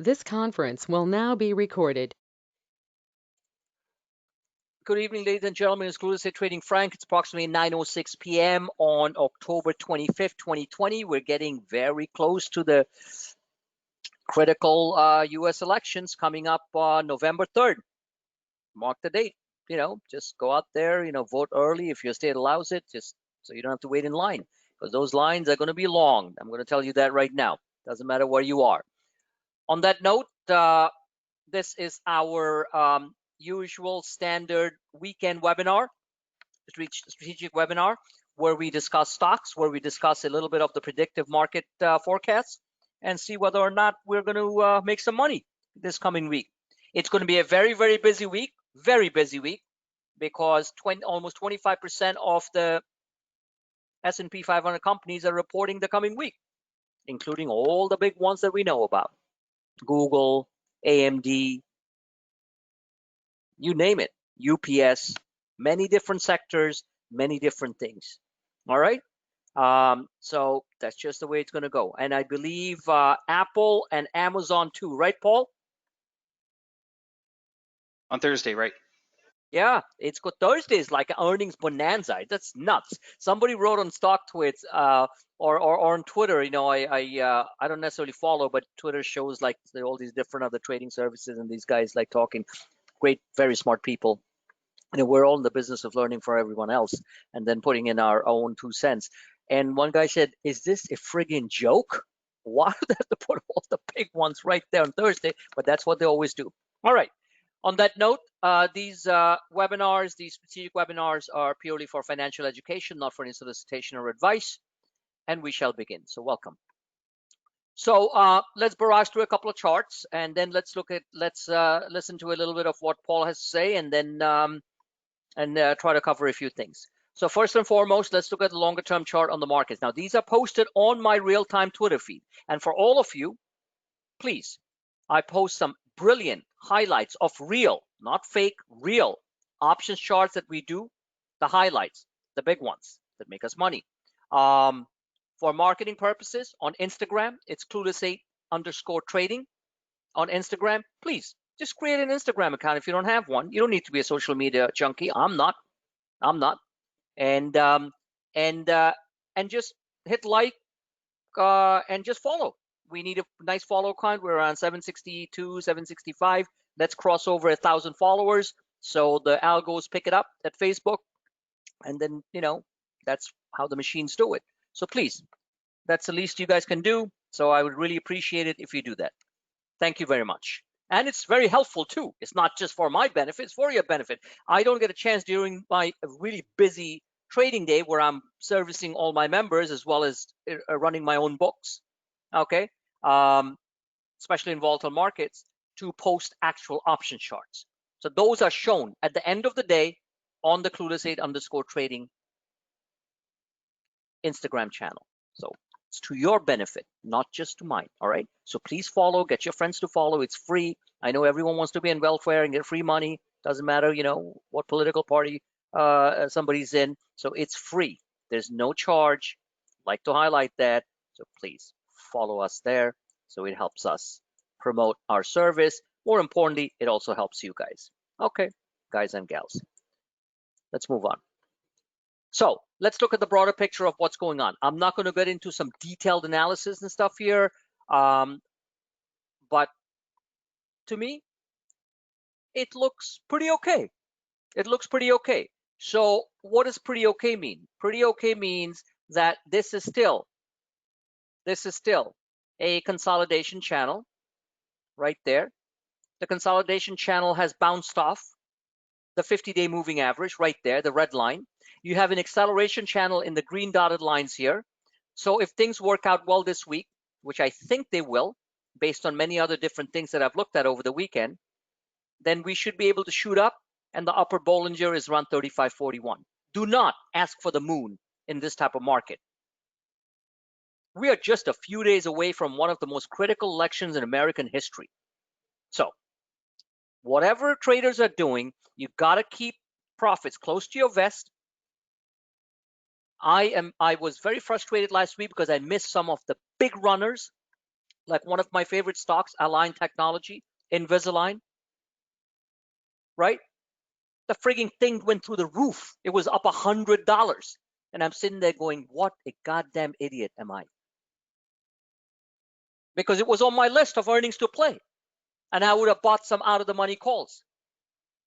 This conference will now be recorded. Good evening, ladies and gentlemen. It's Clueless Trading Frank. It's approximately 9:06 p.m. on October 25th, 2020. We're getting very close to the critical U.S. elections coming up November 3rd. Mark the date. Just go out there, vote early if your state allows it, just so you don't have to wait in line, because those lines are going to be long. I'm going to tell you that right now. Doesn't matter where you are. On that note, this is our usual standard weekend webinar, strategic webinar, where we discuss stocks, where we discuss a little bit of the predictive market forecasts, and see whether or not we're going to make some money this coming week. It's going to be a very, very busy week, because almost 25% of the S&P 500 companies are reporting the coming week, including all the big ones that we know about. Google, AMD, you name it, UPS, many different sectors, many different things. All right. So that's just the way it's going to go. And I believe Apple and Amazon too, right, Paul? On Thursday, right? Yeah, it's got Thursdays like earnings bonanza. That's nuts. Somebody wrote on StockTwits or on Twitter. I don't necessarily follow, but Twitter shows like all these different other trading services, and these guys like talking. Great, very smart people. We're all in the business of learning for everyone else and then putting in our own 2 cents. And one guy said, "Is this a friggin' joke? Why do they have to put all the big ones right there on Thursday?" But that's what they always do. All right. On that note, these webinars, these strategic webinars, are purely for financial education, not for any solicitation or advice. And we shall begin. So welcome. So let's barrage through a couple of charts, and then let's listen to a little bit of what Paul has to say, and then try to cover a few things. So first and foremost, let's look at the longer term chart on the markets. Now, these are posted on my real-time Twitter feed. And for all of you, please, I post some brilliant highlights of real, not fake, real options charts that we do, the highlights, the big ones that make us money. For marketing purposes, on Instagram, it's clueless8_trading. On Instagram, please just create an Instagram account if you don't have one. You don't need to be a social media junkie. I'm not. And just hit like and just follow. We need a nice follow count. We're around 762, 765. Let's cross over 1,000 followers, so the algos pick it up at Facebook, and then that's how the machines do it. So please, that's the least you guys can do. So I would really appreciate it if you do that. Thank you very much. And it's very helpful too. It's not just for my benefit, it's for your benefit. I don't get a chance during my really busy trading day where I'm servicing all my members as well as running my own books, okay, especially in volatile markets, to post actual option charts. So those are shown at the end of the day on the clueless8_trading Instagram channel. So it's to your benefit, not just to mine. All right. So please follow, get your friends to follow. It's free. I know everyone wants to be in welfare and get free money. Doesn't matter, what political party somebody's in. So it's free. There's no charge. Like to highlight that. So please follow us there. So it helps us promote our service. More importantly, it also helps you guys. Okay, guys and gals. Let's move on. So let's look at the broader picture of what's going on. I'm not going to get into some detailed analysis and stuff here, but to me, it looks pretty okay. It looks pretty okay. So what does pretty okay mean? Pretty okay means that this is still a consolidation channel right there. The consolidation channel has bounced off the 50-day moving average right there, the red line. You have an acceleration channel in the green dotted lines here. So if things work out well this week, which I think they will, based on many other different things that I've looked at over the weekend, then we should be able to shoot up, and the upper Bollinger is around 35.41. Do not ask for the moon in this type of market. We are just a few days away from one of the most critical elections in American history. So whatever traders are doing, you got to keep profits close to your vest. I was very frustrated last week because I missed some of the big runners Like one of my favorite stocks, Align Technology, Invisalign, right? The frigging thing went through the roof. It was up $100. And I'm sitting there going, what a goddamn idiot am I? Because it was on my list of earnings to play. And I would have bought some out of the money calls,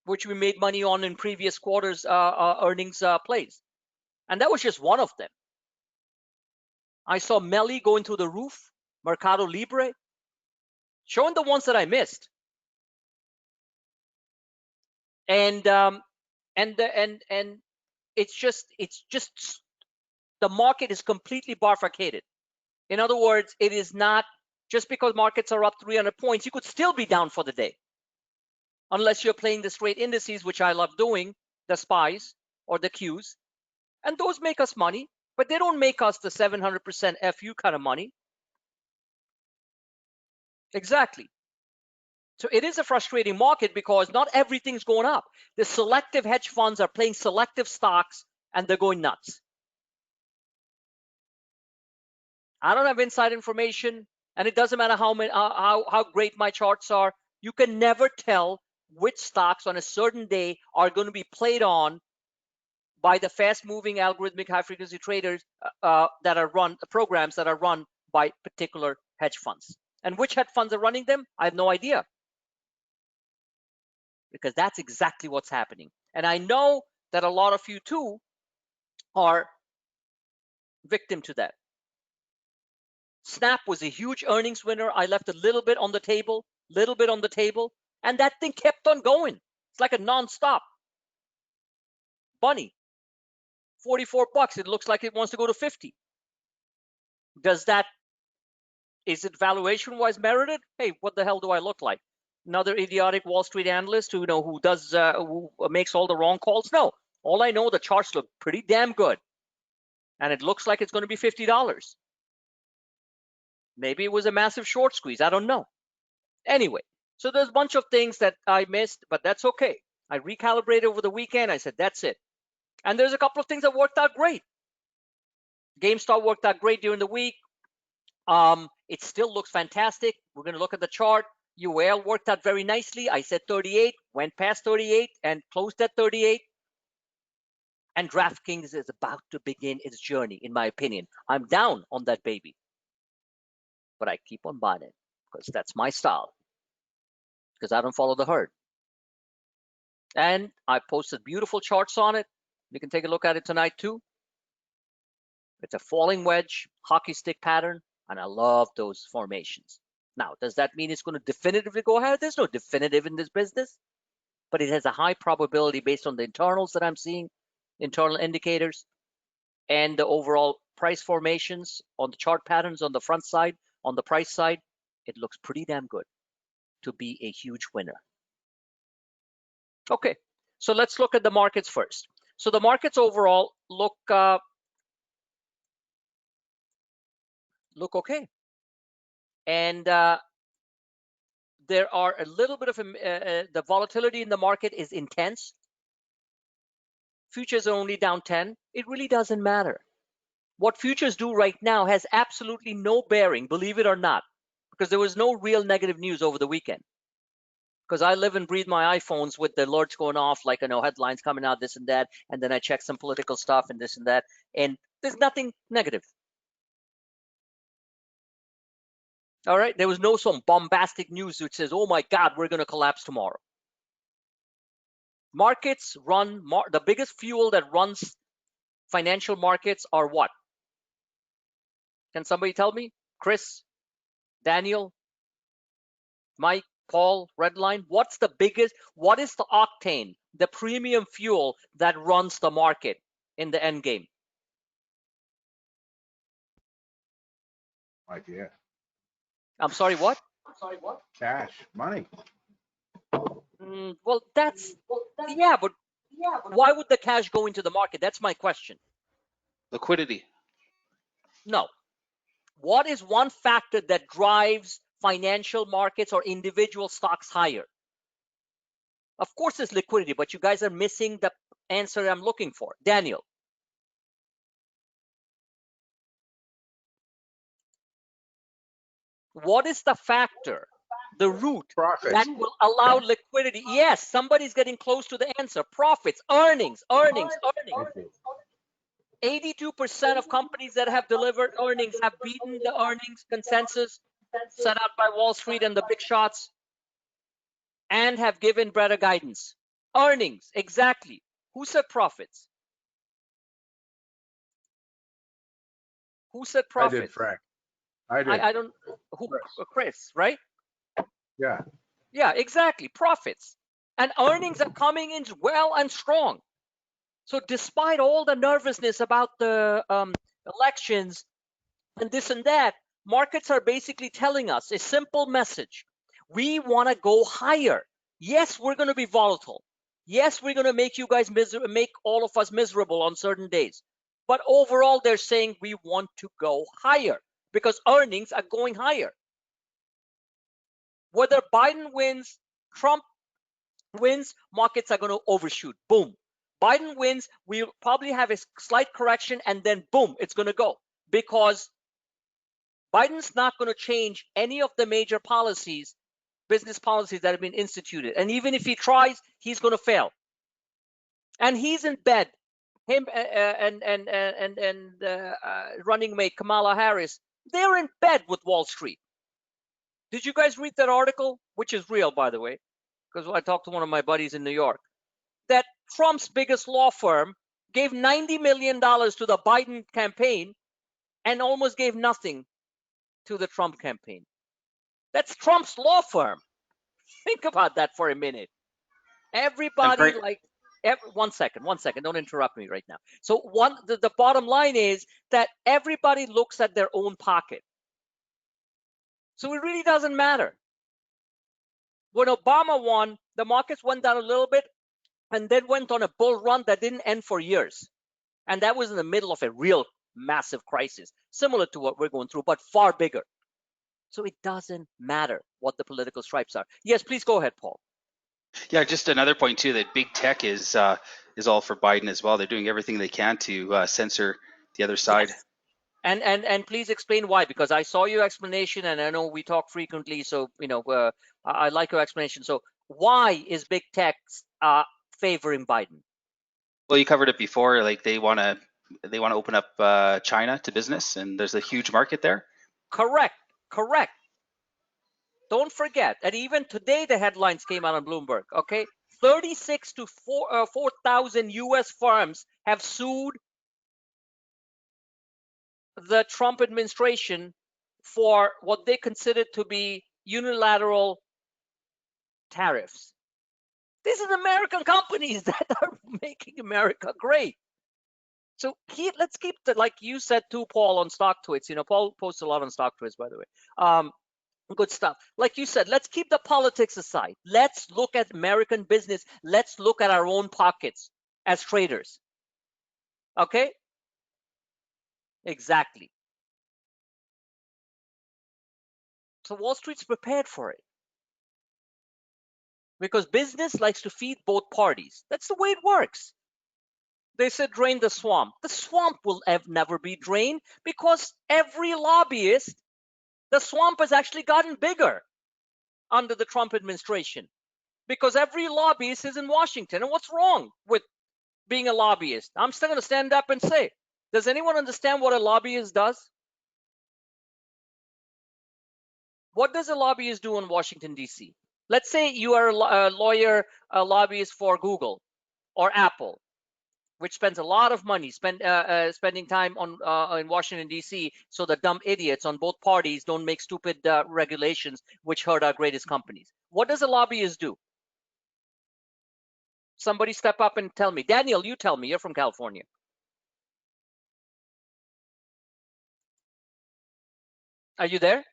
which we made money on in previous quarters earnings plays. And that was just one of them. I saw Melly going through the roof, Mercado Libre, showing the ones that I missed. And it's just the market is completely bifurcated. In other words, it is not just because markets are up 300 points, you could still be down for the day. Unless you're playing the straight indices, which I love doing, the SPYs or the Qs. And those make us money, but they don't make us the 700% FU kind of money. Exactly. So it is a frustrating market because not everything's going up. The selective hedge funds are playing selective stocks and they're going nuts. I don't have inside information, and it doesn't matter how great my charts are. You can never tell which stocks on a certain day are going to be played on by the fast-moving algorithmic high-frequency traders that are run programs that are run by particular hedge funds. And which hedge funds are running them? I have no idea, because that's exactly what's happening. And I know that a lot of you too are victim to that. Snap was a huge earnings winner. I left a little bit on the table, and that thing kept on going. It's like a non-stop. Bunny, 44 bucks. It looks like it wants to go to 50. Is it valuation-wise merited? Hey, what the hell do I look like? Another idiotic Wall Street analyst who makes all the wrong calls? No. All I know, the charts look pretty damn good. And it looks like it's going to be $50. Maybe it was a massive short squeeze. I don't know. Anyway, so there's a bunch of things that I missed, but that's okay. I recalibrated over the weekend. I said, that's it. And there's a couple of things that worked out great. GameStop worked out great during the week. It still looks fantastic. We're going to look at the chart. UL worked out very nicely. I said 38, went past 38, and closed at 38. And DraftKings is about to begin its journey, in my opinion. I'm down on that baby, but I keep on buying it because that's my style, because I don't follow the herd. And I posted beautiful charts on it. You can take a look at it tonight too. It's a falling wedge, hockey stick pattern, and I love those formations. Now, does that mean it's going to definitively go ahead? There's no definitive in this business, but it has a high probability based on the internals that I'm seeing, internal indicators, and the overall price formations on the chart patterns on the front side, on the price side. It looks pretty damn good to be a huge winner. Okay, so let's look at the markets first. So the markets overall look okay, and there are a little bit of the volatility in the market is intense. Futures are only down 10. It really doesn't matter. What futures do right now has absolutely no bearing, believe it or not, because there was no real negative news over the weekend. Because I live and breathe my iPhones with the alerts going off, like, headlines coming out, this and that, and then I check some political stuff and this and that, and there's nothing negative. All right, there was no some bombastic news which says, oh my God, we're going to collapse tomorrow. Markets run, the biggest fuel that runs financial markets are what? Can somebody tell me? Chris, Daniel, Mike, Paul, Redline, what is the octane, the premium fuel that runs the market in the end game? Idea. I'm sorry, what? Cash, money. Well, yeah, but why would the cash go into the market? That's my question. Liquidity. No. What is one factor that drives financial markets or individual stocks higher? Of course, it's liquidity, but you guys are missing the answer I'm looking for. Daniel. What is the factor, the root Profits. that will allow liquidity? Yes, somebody's getting close to the answer. Profits, earnings, earnings, earnings. Thank you. 82% of companies that have delivered earnings have beaten the earnings consensus set out by Wall Street and the big shots and have given better guidance. Earnings, exactly. Who said profits? Who said I did, profits? Frank. I did. I don't, who, Chris, right? Yeah. Yeah, exactly. Profits. And earnings are coming in well and strong. So despite all the nervousness about the elections and this and that, markets are basically telling us a simple message. We want to go higher. Yes, we're going to be volatile. Yes, we're going to make you guys make all of us miserable on certain days. But overall, they're saying we want to go higher because earnings are going higher. Whether Biden wins, Trump wins, markets are going to overshoot. Boom. Biden wins, we'll probably have a slight correction, and then boom, it's going to go. Because Biden's not going to change any of the major policies, business policies that have been instituted. And even if he tries, he's going to fail. And he's in bed. Him and running mate Kamala Harris, they're in bed with Wall Street. Did you guys read that article? Which is real, by the way, because I talked to one of my buddies in New York. That Trump's biggest law firm gave $90 million to the Biden campaign and almost gave nothing to the Trump campaign. That's Trump's law firm. Think about that for a minute. Everybody one second, don't interrupt me right now. So the bottom line is that everybody looks at their own pocket. So it really doesn't matter. When Obama won, the markets went down a little bit and then went on a bull run that didn't end for years. And that was in the middle of a real massive crisis, similar to what we're going through, but far bigger. So it doesn't matter what the political stripes are. Yes, please go ahead, Paul. Yeah, just another point too, that big tech is all for Biden as well. They're doing everything they can to censor the other side. Yes. And please explain why, because I saw your explanation and I know we talk frequently, so I like your explanation. So why is big tech favoring Biden? Well, you covered it before. Like they want to open up China to business, and there's a huge market there. Correct. Don't forget, and even today the headlines came out on Bloomberg. Okay, 36 to 4,000 U.S. firms have sued the Trump administration for what they considered to be unilateral tariffs. These are American companies that are making America great. So let's keep like you said too, Paul, on StockTwits. Paul posts a lot on StockTwits, by the way. Good stuff. Like you said, let's keep the politics aside. Let's look at American business. Let's look at our own pockets as traders. Okay? Exactly. So Wall Street's prepared for it. Because business likes to feed both parties. That's the way it works. They said drain the swamp. The swamp will never be drained because every lobbyist, the swamp has actually gotten bigger under the Trump administration because every lobbyist is in Washington. And what's wrong with being a lobbyist? I'm still going to stand up and say, does anyone understand what a lobbyist does? What does a lobbyist do in Washington, D.C.? Let's say you are a lawyer, a lobbyist for Google or Apple, which spends a lot of money spending time in Washington, D.C., so the dumb idiots on both parties don't make stupid regulations which hurt our greatest companies. What does a lobbyist do? Somebody step up and tell me. Daniel, you tell me. You're from California. Are you there?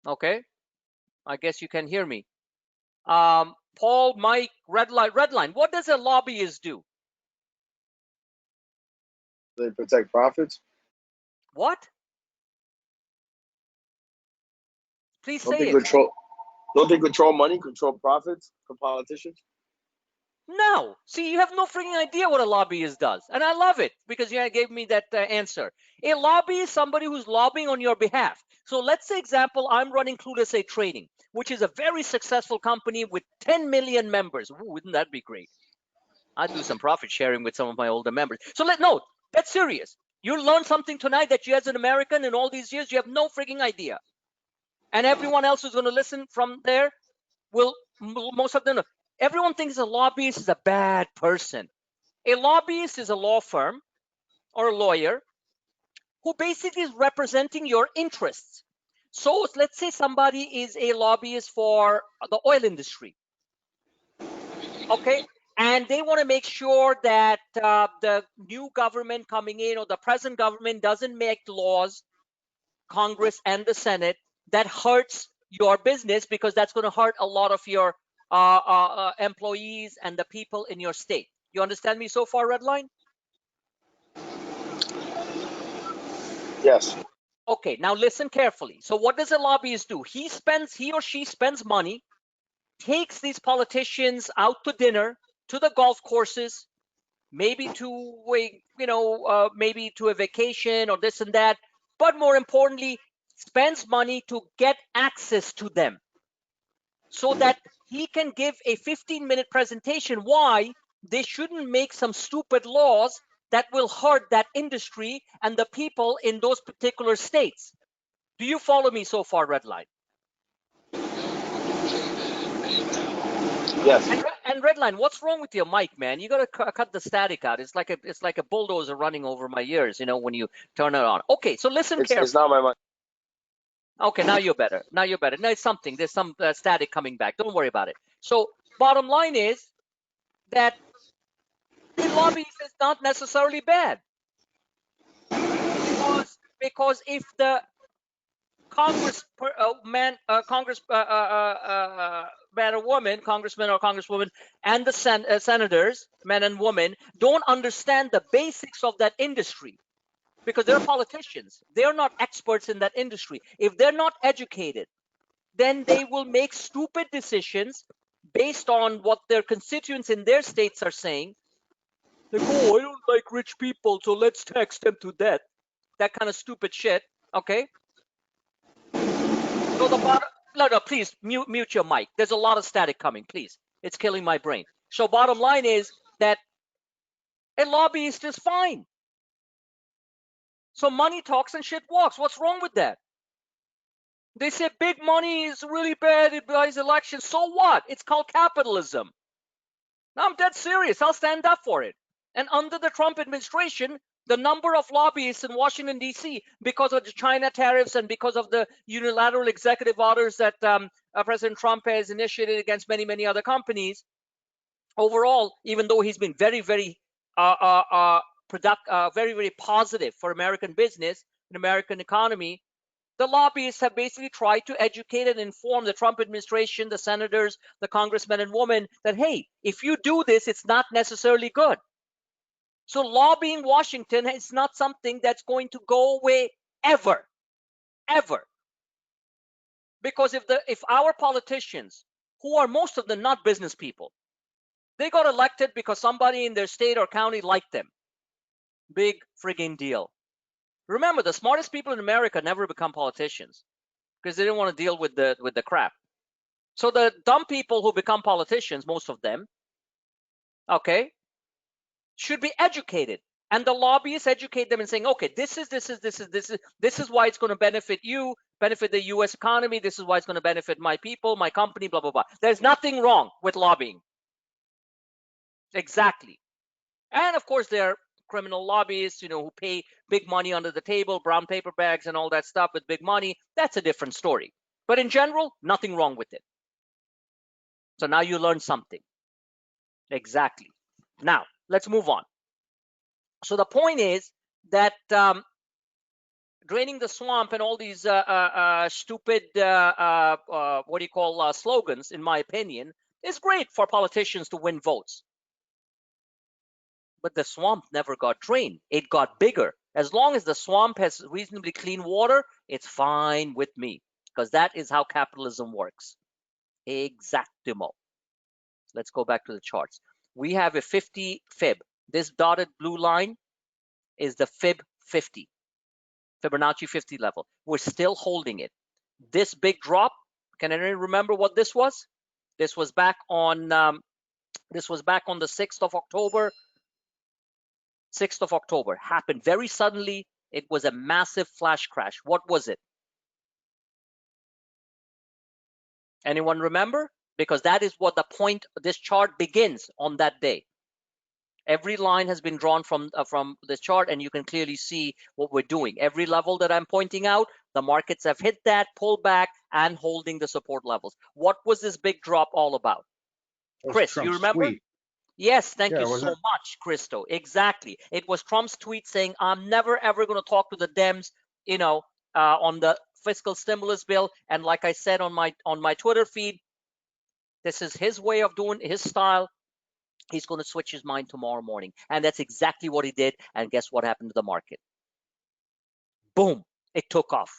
Okay. I guess you can hear me. Paul, Mike, Redline. What does a lobbyist do? They protect profits. What? Please Don't say they it. control? Don't they control money, control profits for politicians? No. See, you have no freaking idea what a lobbyist does. And I love it because you gave me that answer. A lobbyist is somebody who's lobbying on your behalf. So let's say, example, I'm running Clueless A Trading, which is a very successful company with 10 million members. Ooh, wouldn't that be great? I'd do some profit sharing with some of my older members. So no, that's serious. You learn something tonight that you as an American in all these years, you have no freaking idea. And everyone else who's going to listen from there will, most of them know. Everyone thinks a lobbyist is a bad person. A lobbyist is a law firm or a lawyer who basically is representing your interests. So let's say somebody is a lobbyist for the oil industry. Okay, and they want to make sure that the new government coming in or the present government doesn't make laws, Congress and the Senate, that hurts your business, because that's going to hurt a lot of your employees and the people in your state. You understand me so far, Redline? Yes. Okay, now listen carefully. So what does a lobbyist do? He or she spends money, takes these politicians out to dinner, to the golf courses, maybe to maybe to a vacation or this and that, but more importantly, spends money to get access to them so that he can give a 15-minute presentation why they shouldn't make some stupid laws that will hurt that industry and the people in those particular states. Do you follow me so far, Redline? Yes. And Redline, what's wrong with your mic, man? You gotta cut the static out. It's like a bulldozer running over my ears, when you turn it on. Okay, so listen carefully. It's not my mic. Okay, now you're better. Now you're better. No, it's something. There's some static coming back. Don't worry about it. So bottom line is that the lobbyist is not necessarily bad, because if the congressman or woman, congressman or congresswoman, and the senators, men and women, don't understand the basics of that industry, because they're politicians, they're not experts in that industry. If they're not educated, then they will make stupid decisions based on what their constituents in their states are saying. Like, oh, I don't like rich people, so let's tax them to death. That kind of stupid shit. Okay. So the bottom, no, please mute your mic. There's a lot of static coming, please. It's killing my brain. So bottom line is that a lobbyist is fine. So money talks and shit walks. What's wrong with that? They say big money is really bad, it buys elections. So what? It's called capitalism. Now, I'm dead serious. I'll stand up for it. And under the Trump administration, the number of lobbyists in Washington, D.C., because of the China tariffs and because of the unilateral executive orders that President Trump has initiated against many, many other companies, overall, even though he's been very, very very, very positive for American business and American economy, the lobbyists have basically tried to educate and inform the Trump administration, the senators, the congressmen and women that, hey, if you do this, it's not necessarily good. So lobbying Washington is not something that's going to go away ever, ever. Because if our politicians, who are most of them not business people, they got elected because somebody in their state or county liked them, big friggin' deal. Remember, the smartest people in America never become politicians because they didn't want to deal with the crap. So the dumb people who become politicians, most of them, okay, should be educated. And the lobbyists educate them and saying, okay, this is why it's going to benefit you, benefit the U.S. economy. This is why it's going to benefit my people, my company, blah, blah, blah. There's nothing wrong with lobbying. Exactly. And of course, there are criminal lobbyists, who pay big money under the table, brown paper bags and all that stuff with big money. That's a different story. But in general, nothing wrong with it. So now you learn something. Exactly. Now, let's move on. So the point is that draining the swamp and all these stupid, slogans, in my opinion, is great for politicians to win votes. But the swamp never got drained. It got bigger. As long as the swamp has reasonably clean water, it's fine with me, because that is how capitalism works. Exactimo. Let's go back to the charts. we have a 50 fib. This dotted blue line is the fib 50, Fibonacci 50 level. We're still holding it. This big drop, can anyone remember what this was? This was back on the 6th of October. 6th of October happened very suddenly. It was a massive flash crash. What was it? Anyone remember? Because that is what the point this chart begins on that day. Every line has been drawn from this chart, and you can clearly see what we're doing. Every level that I'm pointing out, the markets have hit that, pulled back, and holding the support levels. What was this big drop all about? That was Chris, Trump's you remember? tweet. Yes, thank Yeah, you was so it? much, Christo. Exactly. It was Trump's tweet saying, I'm never, ever going to talk to the Dems, on the fiscal stimulus bill. And like I said on my Twitter feed, this is his way of doing his style. He's going to switch his mind tomorrow morning. And that's exactly what he did. And guess what happened to the market? Boom, it took off.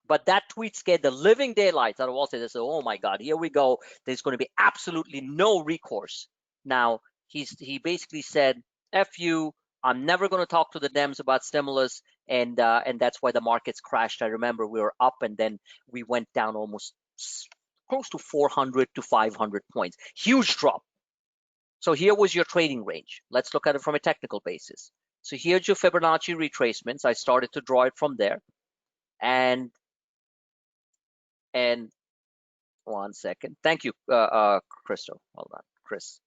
But that tweet scared the living daylights out of Wall Street. They said, oh my God, here we go. There's going to be absolutely no recourse. Now, he basically said, F you, I'm never going to talk to the Dems about stimulus. And that's why the markets crashed. I remember we were up and then we went down almost close to 400 to 500 points. Huge drop. So here was your trading range. Let's look at it from a technical basis. So here's your Fibonacci retracements. I started to draw it from there. And 1 second. Thank you, Crystal. Hold on, Chris.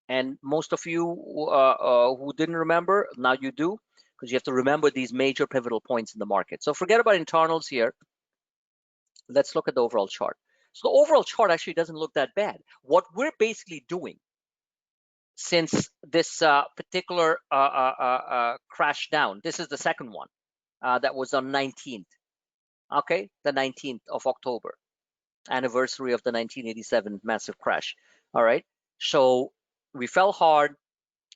And most of you who didn't remember, now you do, because you have to remember these major pivotal points in the market. So forget about internals here. Let's look at the overall chart. So the overall chart actually doesn't look that bad. What we're basically doing since this particular crash down, this is the second one that was on 19th. Okay, the 19th of October, anniversary of the 1987 massive crash. All right, so we fell hard.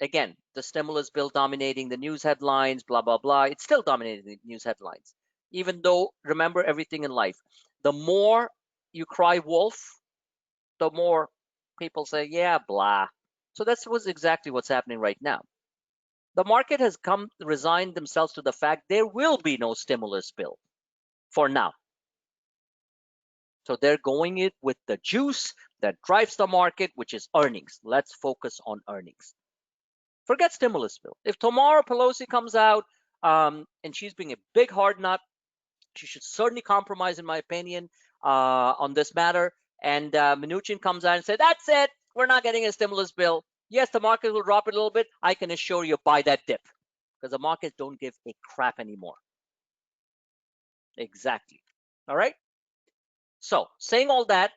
Again, the stimulus bill dominating the news headlines, blah, blah, blah. It's still dominating the news headlines. Even though, remember everything in life, the more you cry wolf, the more people say, yeah, blah. So that's exactly what's happening right now. The market has resigned themselves to the fact there will be no stimulus bill for now. So they're going it with the juice that drives the market, which is earnings. Let's focus on earnings. Forget stimulus bill. If tomorrow Pelosi comes out and she's being a big hard nut, she should certainly compromise, in my opinion, on this matter. And Mnuchin comes out and says, that's it, we're not getting a stimulus bill. Yes, the market will drop a little bit. I can assure you, buy that dip, because the markets don't give a crap anymore. Exactly. All right. So saying all that,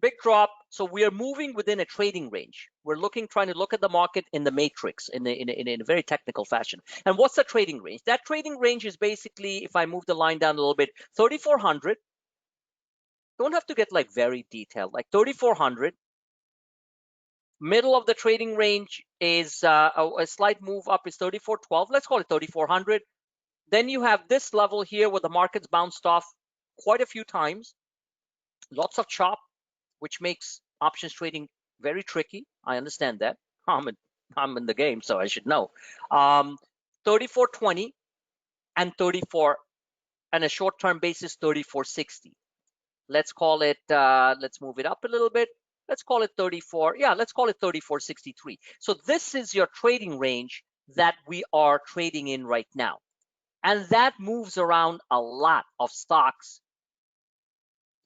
big drop. So we are moving within a trading range. We're trying to look at the market in the matrix in a very technical fashion. And what's the trading range? That trading range is basically, if I move the line down a little bit, 3,400. Don't have to get like very detailed, like 3,400. Middle of the trading range is a slight move up is 3,412. Let's call it 3,400. Then you have this level here where the market's bounced off quite a few times. Lots of chop, which makes options trading very tricky. I understand that. I'm in the game, so I should know. 3,420 and 34, and a short-term basis 3,460. Let's call it. Let's move it up a little bit. Let's call it 34. Yeah, let's call it 3,463. So this is your trading range that we are trading in right now, and that moves around a lot of stocks.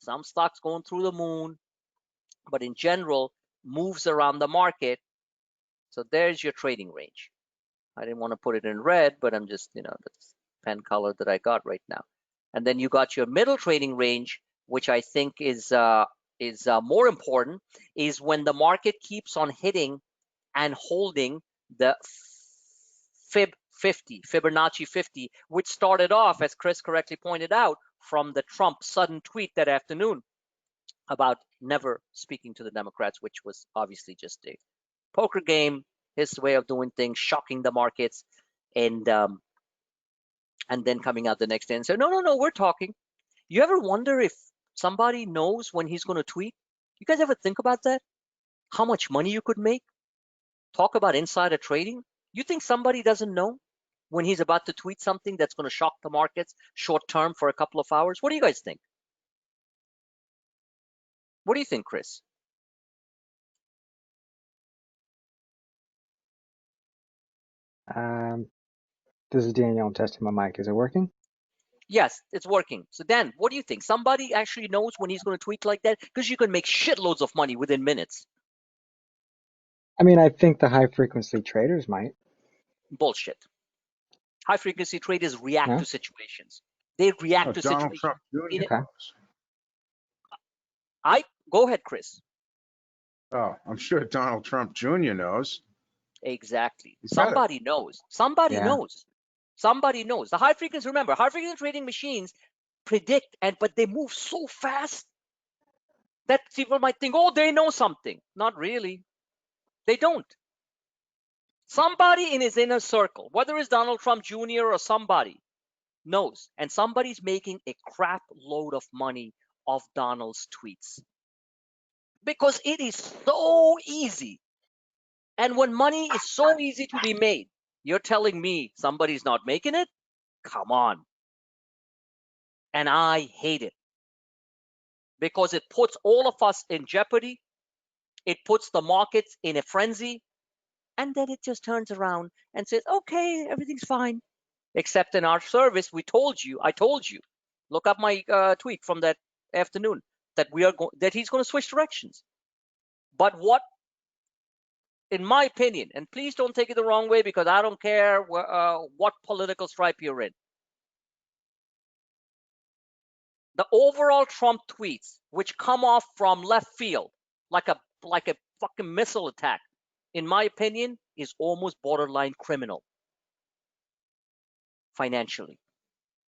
Some stocks going through the moon, but in general moves around the market. So there's your trading range. I didn't want to put it in red, but I'm just, that's pen color that I got right now. And then you got your middle trading range, which I think is more important, is when the market keeps on hitting and holding the Fib 50, Fibonacci 50, which started off, as Chris correctly pointed out, from the Trump sudden tweet that afternoon about never speaking to the Democrats, which was obviously just a poker game, his way of doing things, shocking the markets, and then coming out the next day and say, no, we're talking. You ever wonder if somebody knows when he's going to tweet? You guys ever think about that? How much money you could make? Talk about insider trading. You think somebody doesn't know when he's about to tweet something that's going to shock the markets short term for a couple of hours? What do you guys think? What do you think, Chris? This is Daniel. I'm testing my mic. Is it working? Yes, it's working. So Dan, what do you think? Somebody actually knows when he's going to tweet like that? Because you can make shitloads of money within minutes. I mean, I think the high frequency traders might. Bullshit. High frequency traders react Yeah. to situations. They react to Donald situations. Trump Jr. Okay. Go ahead, Chris. Oh, I'm sure Donald Trump Jr. knows. Exactly. He's got it. Somebody knows. Somebody Yeah. knows. Somebody knows. The high frequency, remember, high frequency trading machines predict, but they move so fast that people might think, oh, they know something. Not really. They don't. Somebody in his inner circle, whether it's Donald Trump Jr. or somebody, knows. And somebody's making a crap load of money off Donald's tweets. Because it is so easy. And when money is so easy to be made, you're telling me somebody's not making it? Come on. And I hate it. Because it puts all of us in jeopardy. It puts the markets in a frenzy. And then it just turns around and says, okay, everything's fine. Except in our service, I told you, look up my tweet from that afternoon that he's going to switch directions. But what, in my opinion, and please don't take it the wrong way because I don't care what political stripe you're in. The overall Trump tweets, which come off from left field like a fucking missile attack, in my opinion, is almost borderline criminal financially,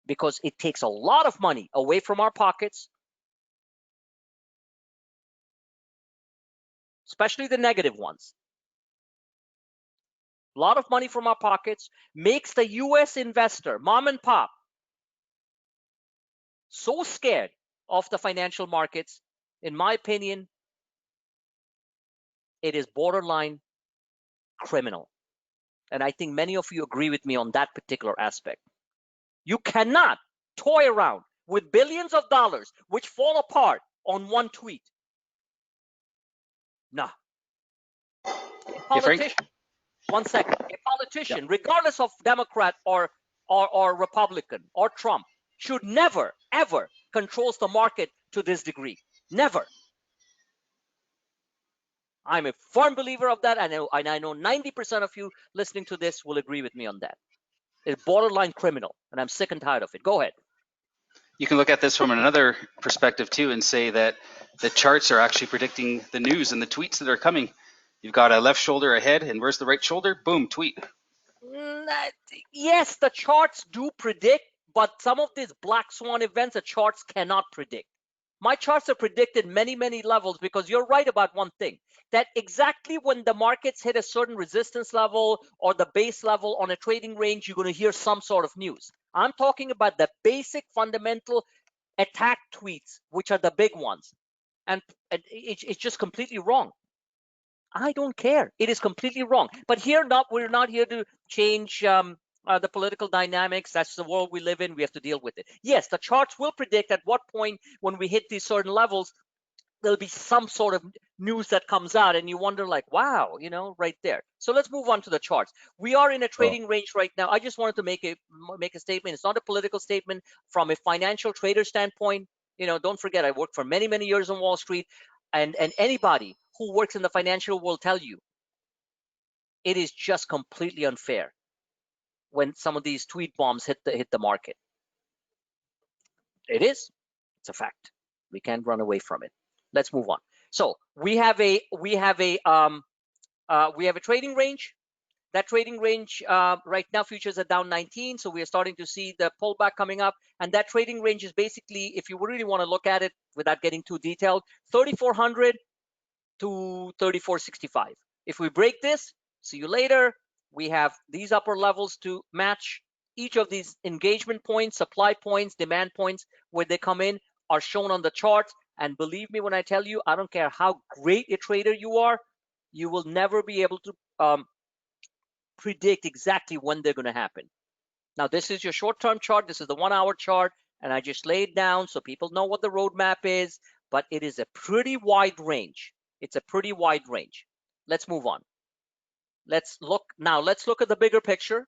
because it takes a lot of money away from our pockets, especially the negative ones. A lot of money from our pockets makes the US investor, mom and pop, so scared of the financial markets. In my opinion, it is borderline criminal. And I think many of you agree with me on that particular aspect. You cannot toy around with billions of dollars which fall apart on one tweet. Nah. A politician, one second. A politician, regardless of Democrat or Republican or Trump, should never, ever controls the market to this degree. Never. I'm a firm believer of that, and I know 90% of you listening to this will agree with me on that. It's borderline criminal, and I'm sick and tired of it. Go ahead. You can look at this from another perspective too and say that the charts are actually predicting the news and the tweets that are coming. You've got a left shoulder ahead, and where's the right shoulder? Boom, tweet. Yes, the charts do predict, but some of these black swan events, the charts cannot predict. My charts are predicted many, many levels, because you're right about one thing, that exactly when the markets hit a certain resistance level or the base level on a trading range, you're going to hear some sort of news. I'm talking about the basic fundamental attack tweets, which are the big ones. And it's just completely wrong. I don't care. It is completely wrong. But we're not here to change the political dynamics. That's the world we live in. We have to deal with it. Yes, the charts will predict at what point when we hit these certain levels, there'll be some sort of news that comes out, and you wonder like, wow, right there. So let's move on to the charts. We are in a trading range right now. I just wanted to make a statement. It's not a political statement. From a financial trader standpoint, don't forget, I worked for many, many years on Wall Street, and anybody who works in the financial will tell you it is just completely unfair when some of these tweet bombs hit the market. It is. It's a fact. We can't run away from it. Let's move on. So we have a trading range. That trading range right now, futures are down 19, so we are starting to see the pullback coming up. And that trading range is basically, if you really want to look at it without getting too detailed, 3,400 to 3,465. If we break this, see you later. We have these upper levels to match. Each of these engagement points, supply points, demand points, where they come in, are shown on the charts. And believe me when I tell you, I don't care how great a trader you are, you will never be able to predict exactly when they're going to happen. Now, this is your short-term chart. This is the 1 hour chart, and I just laid down so people know what the roadmap is, but it is a pretty wide range. It's a pretty wide range. Let's move on. Let's look at the bigger picture.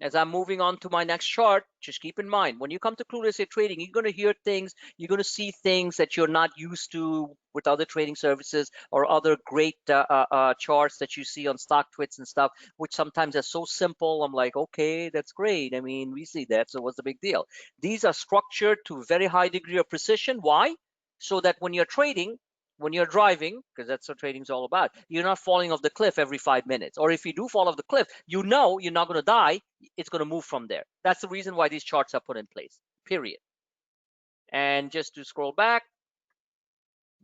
As I'm moving on to my next chart, just keep in mind, when you come to Clueless Trading, you're going to hear things, you're going to see things that you're not used to with other trading services or other great charts that you see on StockTwits and stuff, which sometimes are so simple. I'm like, okay, that's great. I mean, we see that, so what's the big deal? These are structured to a very high degree of precision. Why? So that when you're trading, when you're driving, because that's what trading is all about, you're not falling off the cliff every 5 minutes. Or if you do fall off the cliff, you know you're not going to die. It's going to move from there. That's the reason why these charts are put in place, period. And just to scroll back,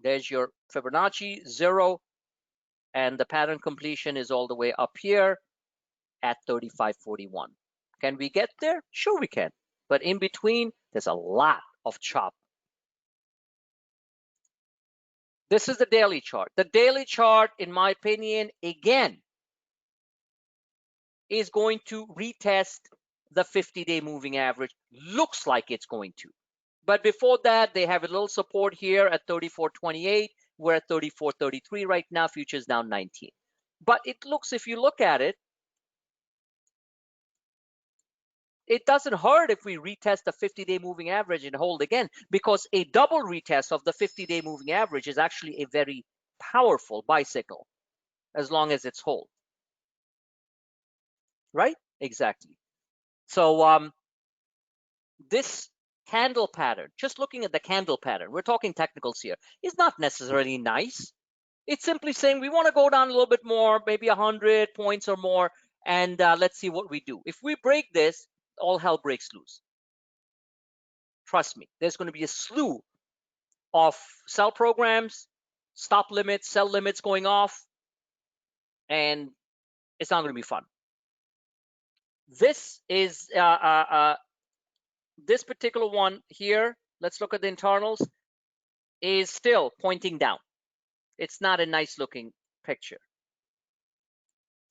there's your Fibonacci 0, and the pattern completion is all the way up here at 35.41. Can we get there? Sure we can. But in between, there's a lot of chop. This is the daily chart. The daily chart, in my opinion, again, is going to retest the 50-day moving average. Looks like it's going to. But before that, they have a little support here at 34.28. We're at 34.33 right now. Futures down 19. But it looks, if you look at it, it doesn't hurt if we retest the 50-day moving average and hold again, because a double retest of the 50-day moving average is actually a very powerful buy signal, as long as it's hold. Right? Exactly. So this candle pattern, just looking at the candle pattern, we're talking technicals here, is not necessarily nice. It's simply saying we want to go down a little bit more, maybe 100 points or more, and let's see what we do. If we break this, all hell breaks loose. Trust me, there's going to be a slew of sell programs, stop limits, sell limits going off, and it's not going to be fun. This is this particular one here. Let's look at the internals. Is still pointing down. It's not a nice looking picture.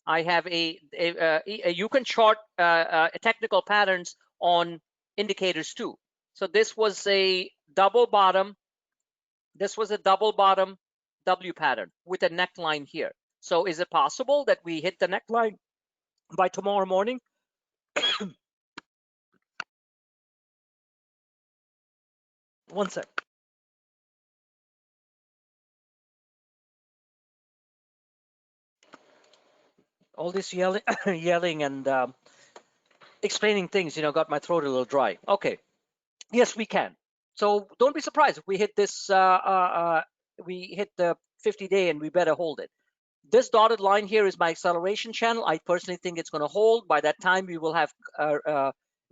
I have you can chart technical patterns on indicators too. So this was a double bottom. This was a double bottom W pattern with a neckline here. So is it possible that we hit the neckline by tomorrow morning? One sec. All this yelling, yelling and explaining things, got my throat a little dry. Okay. Yes, we can. So don't be surprised if we hit this. We hit the 50-day, and we better hold it. This dotted line here is my acceleration channel. I personally think it's going to hold. By that time, we will have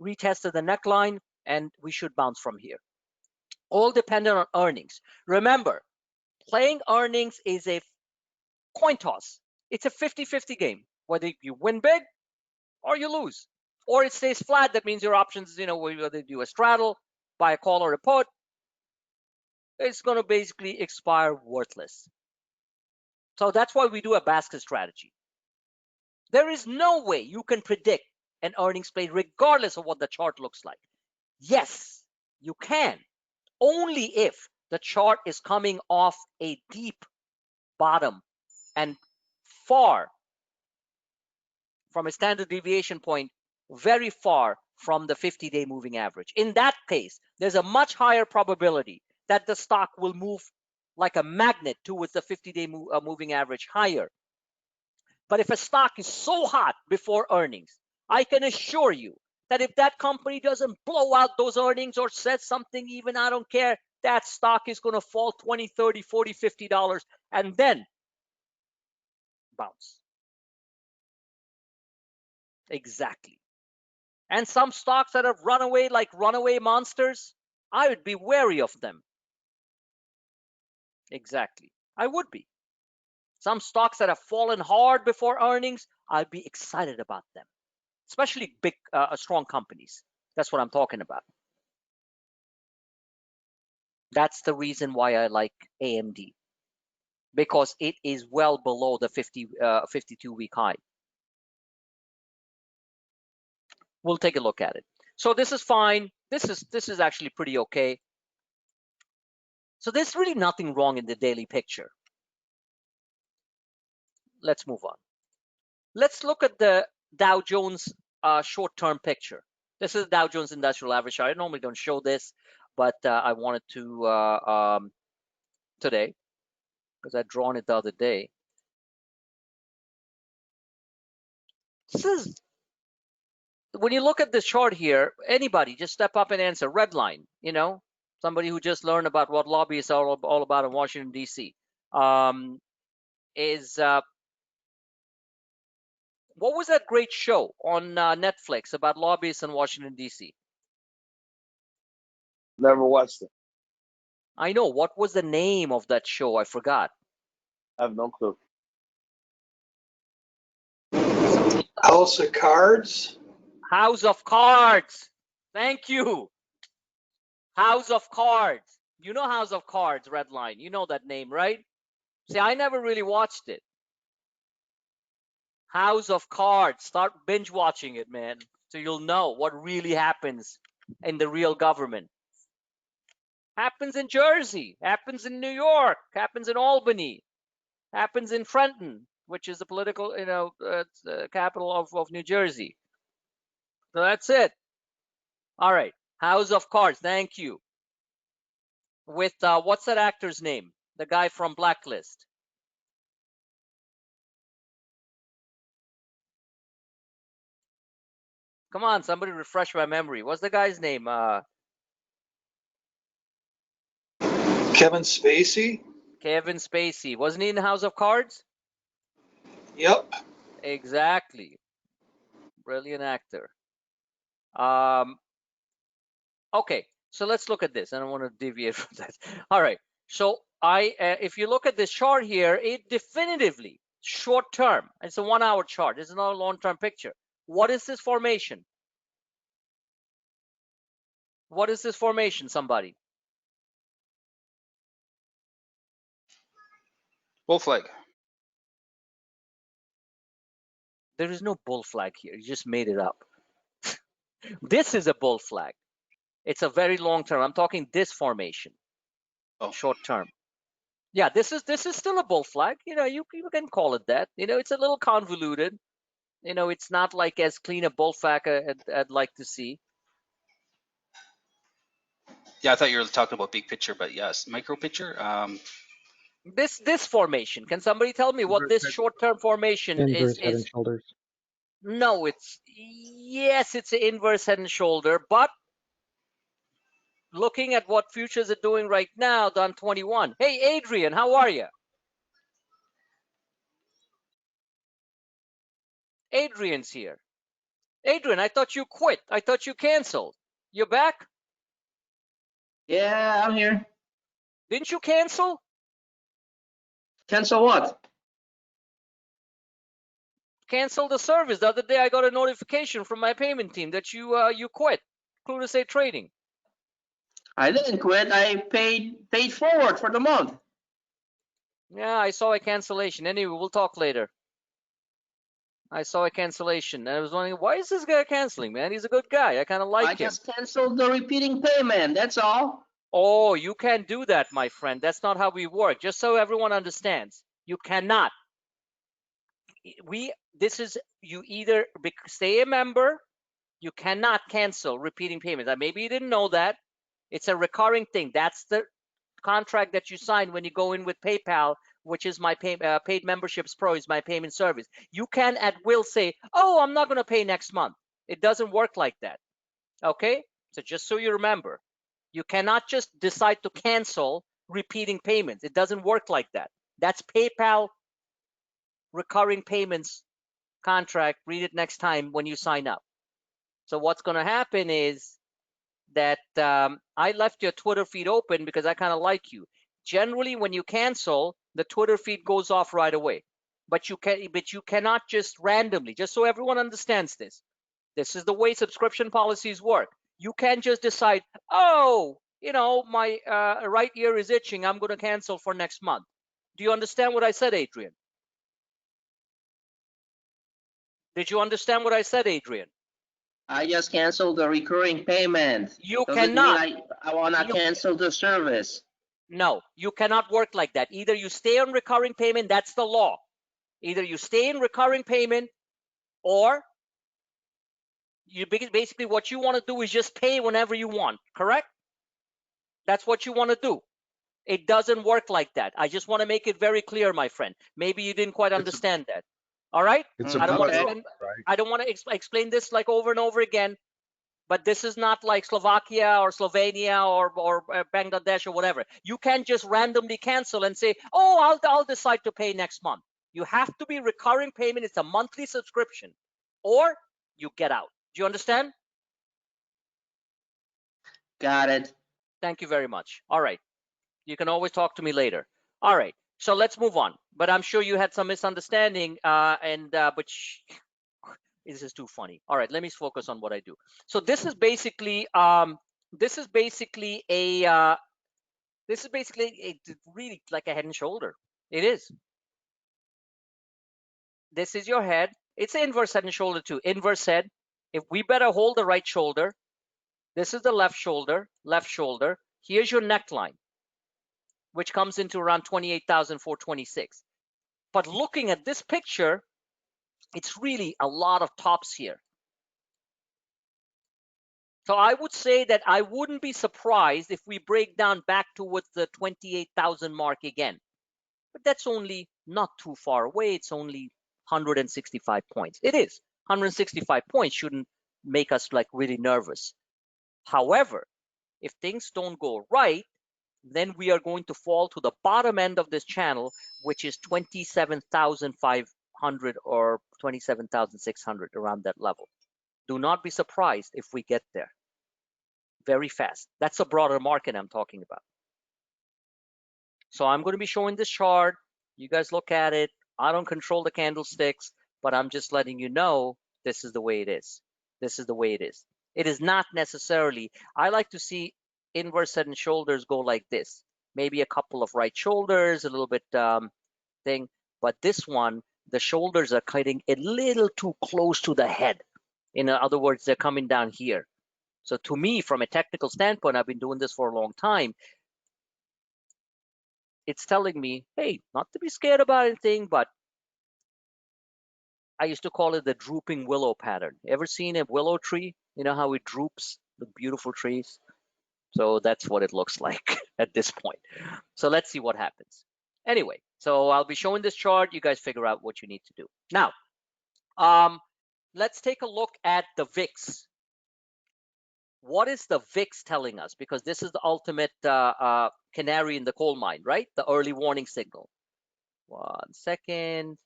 retested the neckline, and we should bounce from here. All dependent on earnings. Remember, playing earnings is a coin toss. It's a 50-50 game. Whether you win big or you lose, or it stays flat, that means your options, whether you do a straddle, buy a call or a put, it's going to basically expire worthless. So that's why we do a basket strategy. There is no way you can predict an earnings play regardless of what the chart looks like. Yes, you can, only if the chart is coming off a deep bottom and far from a standard deviation point, very far from the 50-day moving average. In that case, there's a much higher probability that the stock will move like a magnet towards the 50-day moving average higher. But if a stock is so hot before earnings, I can assure you that if that company doesn't blow out those earnings or says something even, I don't care, that stock is going to fall $20, $30, $40, $50 and then bounce. Exactly. And some stocks that have run away like runaway monsters, I would be wary of them. Exactly. I would be. Some stocks that have fallen hard before earnings, I'd be excited about them, especially big, strong companies. That's what I'm talking about. That's the reason why I like AMD, because it is well below the 52-week high. We'll take a look at it. So this is fine. This is actually pretty okay. So there's really nothing wrong in the daily picture. Let's move on. Let's look at the Dow Jones short-term picture. This is Dow Jones Industrial Average. I normally don't show this, but I wanted to today because I'd drawn it the other day. This is, when you look at this chart here, anybody just step up and answer. Red line, you know, somebody who just learned about what lobbyists are all about in Washington, D.C. What was that great show on Netflix about lobbyists in Washington, D.C.? Never watched it. I know. What was the name of that show? I forgot. I have no clue. House of Cards? House of Cards. Thank you. House of Cards. You know House of Cards, Redline. You know that name, right? See, I never really watched it. House of Cards. Start binge watching it, man. So you'll know what really happens in the real government. Happens in Jersey, happens in New York, happens in Albany, happens in Trenton, which is the political, capital of New Jersey. So that's it. All right, House of Cards. Thank you. With what's that actor's name? The guy from Blacklist. Come on, somebody refresh my memory. What's the guy's name? Kevin Spacey? Kevin Spacey. Wasn't he in House of Cards? Yep. Exactly. Brilliant actor. Okay, so let's look at this. I don't want to deviate from that. All right. So if you look at this chart here, it definitively short term. It's a 1 hour chart. It's not a long term picture. What is this formation? What is this formation, somebody? Bull flag. There is no bull flag here. You just made it up. This is a bull flag. It's a very long term. I'm talking this formation. Oh. Short term. Yeah, this is still a bull flag. You know, you can call it that. You know, it's a little convoluted. You know, it's not like as clean a bull flag I'd like to see. Yeah, I thought you were talking about big picture, but yes, micro picture. This formation. Can somebody tell me what this short-term formation Inverse head is? and shoulders. No, yes, it's an inverse head and shoulder, but looking at what futures are doing right now, done 21. Hey, Adrian, how are you? Adrian's here. Adrian, I thought you quit. I thought you canceled. You're back? Yeah, I'm here. Didn't you cancel? Cancel what? Cancel the service. The other day I got a notification from my payment team that you quit Cluna Trading. I didn't quit. I paid forward for the month. Yeah, I saw a cancellation. Anyway, we'll talk later. I saw a cancellation, and I was wondering, why is this guy canceling, man? He's a good guy. I kind of like him. I just canceled the repeating payment. That's all. Oh, you can't do that, my friend. That's not how we work. Just so everyone understands, you cannot. You either stay a member. You cannot cancel repeating payments. Maybe you didn't know that. It's a recurring thing. That's the contract that you sign when you go in with PayPal, which is my paid memberships pro, is my payment service. You can at will say, oh, I'm not going to pay next month. It doesn't work like that. Okay? So just so you remember, you cannot just decide to cancel repeating payments. It doesn't work like that. That's PayPal recurring payments contract. Read it next time when you sign up. So what's going to happen is that I left your Twitter feed open because I kind of like you. Generally, when you cancel, the Twitter feed goes off right away. But you cannot just randomly, just so everyone understands this. This is the way subscription policies work. You can't just decide, oh, you know, my right ear is itching. I'm going to cancel for next month. Do you understand what I said, Adrian? Did you understand what I said, Adrian? I just canceled the recurring payment. You Doesn't cannot. mean I wanna You- cancel the service. No, you cannot work like that. Either you stay on recurring payment, that's the law. Either you stay in recurring payment, or you basically what you want to do is just pay whenever you want, correct? That's what you want to do. It doesn't work like that. I just want to make it very clear, my friend. Maybe you didn't quite understand that. All right? It's Mm, a I don't want to okay. blood, spend, right? I don't want to explain this like over and over again, but this is not like Slovakia or Slovenia or Bangladesh or whatever. You can't just randomly cancel and say, oh, I'll decide to pay next month. You have to be recurring payment. It's a monthly subscription, or you get out. Do you understand? Got it. Thank you very much. All right. You can always talk to me later. All right. So let's move on. But I'm sure you had some misunderstanding, but this is too funny. All right, let me focus on what I do. So this is basically really like a head and shoulder. It is. This is your head. It's an inverse head and shoulder too. Inverse head. If we better hold the right shoulder, this is the left shoulder. Left shoulder. Here's your neckline, which comes into around 28,426. But looking at this picture, it's really a lot of tops here. So I would say that I wouldn't be surprised if we break down back towards the 28,000 mark again. But that's only not too far away. It's only 165 points. It is 165 points shouldn't make us like really nervous. However, if things don't go right, then we are going to fall to the bottom end of this channel, which is 27,500 or 27,600, around that level. Do not be surprised if we get there very fast. That's a broader market I'm talking about. So I'm going to be showing this chart. You guys look at it. I don't control the candlesticks, but I'm just letting you know this is the way it is. This is the way it is. It is not necessarily, I like to see inverse head and shoulders go like this. Maybe a couple of right shoulders, a little bit thing. But this one, the shoulders are cutting a little too close to the head. In other words, they're coming down here. So to me, from a technical standpoint, I've been doing this for a long time. It's telling me, hey, not to be scared about anything, but I used to call it the drooping willow pattern. Ever seen a willow tree? You know how it droops, the beautiful trees? So that's what it looks like at this point. So let's see what happens. Anyway, so I'll be showing this chart. You guys figure out what you need to do. Now, let's take a look at the VIX. What is the VIX telling us? Because this is the ultimate canary in the coal mine, right? The early warning signal. 1 second.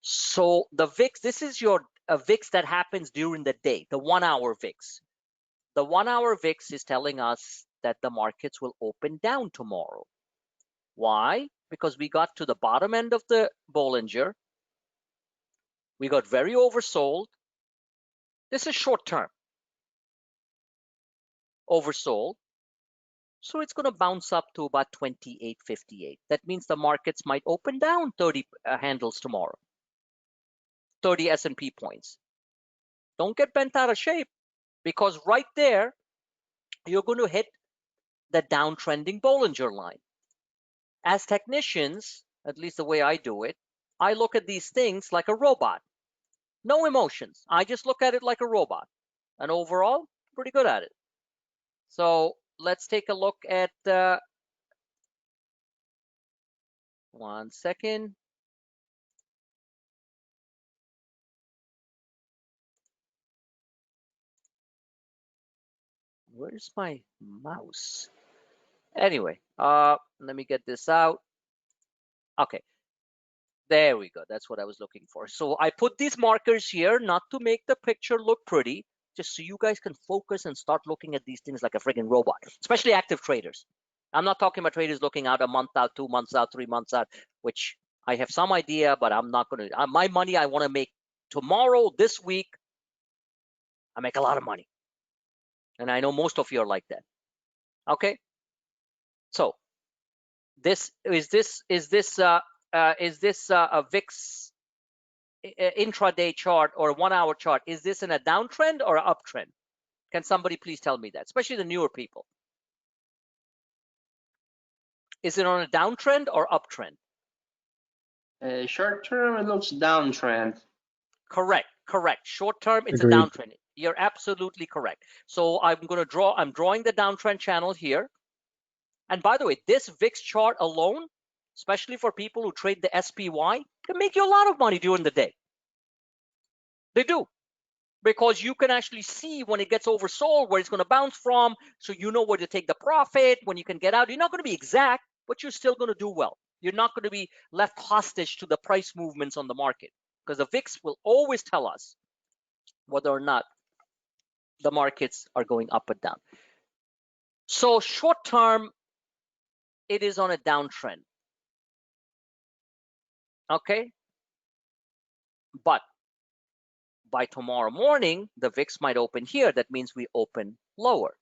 So the VIX, this is your VIX that happens during the day, the 1 hour VIX. The 1 hour VIX is telling us that the markets will open down tomorrow. Why? Because we got to the bottom end of the Bollinger. We got very oversold. This is short term. Oversold. So it's going to bounce up to about 28.58. That means the markets might open down 30 handles tomorrow. 30 S&P points. Don't get bent out of shape, because right there, you're going to hit the downtrending Bollinger line. As technicians, at least the way I do it, I look at these things like a robot. No emotions. I just look at it like a robot. And overall, pretty good at it. So let's take a look at 1 second. Where's my mouse? Anyway, let me get this out. Okay, there we go. That's what I was looking for. So I put these markers here not to make the picture look pretty, just so you guys can focus and start looking at these things like a friggin' robot, especially active traders. I'm not talking about traders looking out a month out, 2 months out, 3 months out, which I have some idea, but I'm not going to. My money I want to make tomorrow, this week. I make a lot of money. And I know most of you are like that. Okay. So this is this a VIX intraday chart or 1 hour chart? Is this in a downtrend or an uptrend? Can somebody please tell me that, especially the newer people? Is it on a downtrend or uptrend? Short term, it looks downtrend. Correct. Short term, it's Agreed. a downtrend. You're absolutely correct. So I'm drawing the downtrend channel here. And by the way, this VIX chart alone, especially for people who trade the SPY, can make you a lot of money during the day. They do. Because you can actually see when it gets oversold where it's going to bounce from, so you know where to take the profit, when you can get out. You're not going to be exact, but you're still going to do well. You're not going to be left hostage to the price movements on the market, because the VIX will always tell us whether or not the markets are going up or down. So short term, it is on a downtrend. Okay? But by tomorrow morning, the VIX might open here. That means we open lower.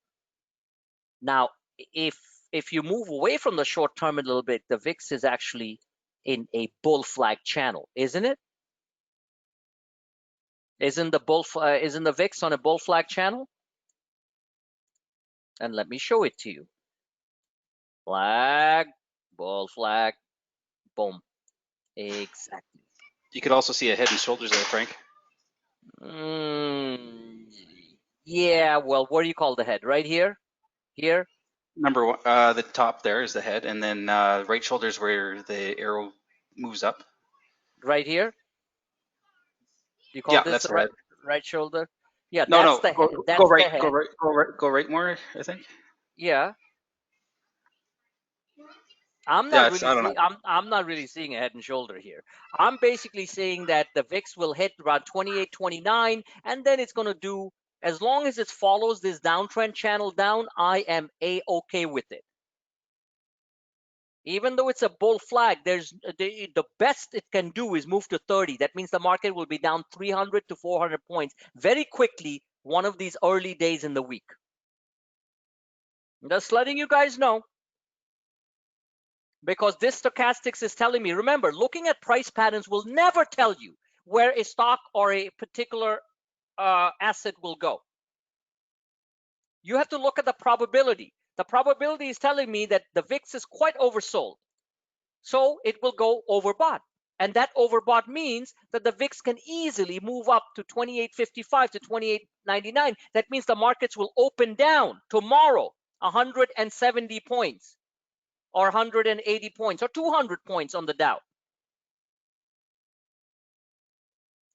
Now, if you move away from the short term a little bit, the VIX is actually in a bull flag channel, isn't it? Isn't the VIX on a bull flag channel? And let me show it to you. Flag, bull flag, boom. Exactly. You could also see a head and shoulders there, Frank. Yeah, well, where do you call the head? Right here? Here? Number one, the top there is the head, and then right shoulders where the arrow moves up. Right here? You call Yeah, this that's the the head. right shoulder? Yeah, No, that's the go, head. That's go the right, head. go right more, I think. Yeah. I'm Yeah, not it's, really I don't know. seeing I'm not really seeing a head and shoulder here. I'm basically saying that the VIX will hit around 28, 29, and then it's going to do, as long as it follows this downtrend channel down, I am A-okay with it. Even though it's a bull flag, there's the best it can do is move to 30. That means the market will be down 300 to 400 points very quickly one of these early days in the week. Just letting you guys know. Because this stochastics is telling me, remember, looking at price patterns will never tell you where a stock or a particular asset will go. You have to look at the probability. The probability is telling me that the VIX is quite oversold. So it will go overbought. And that overbought means that the VIX can easily move up to 28.55 to 28.99. That means the markets will open down tomorrow 170 points. Or 180 points or 200 points on the Dow.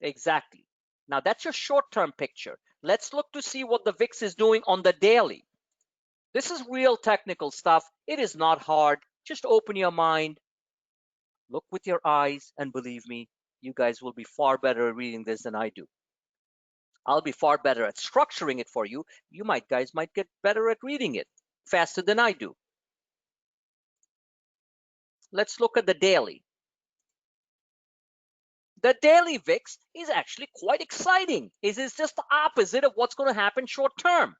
Exactly. Now that's your short-term picture. Let's look to see what the VIX is doing on the daily. This is real technical stuff. It is not hard. Just open your mind, look with your eyes, and believe me, you guys will be far better at reading this than I do. I'll be far better at structuring it for you. You guys might get better at reading it faster than I do. Let's look at the daily. The daily VIX is actually quite exciting. It is just the opposite of what's going to happen short term.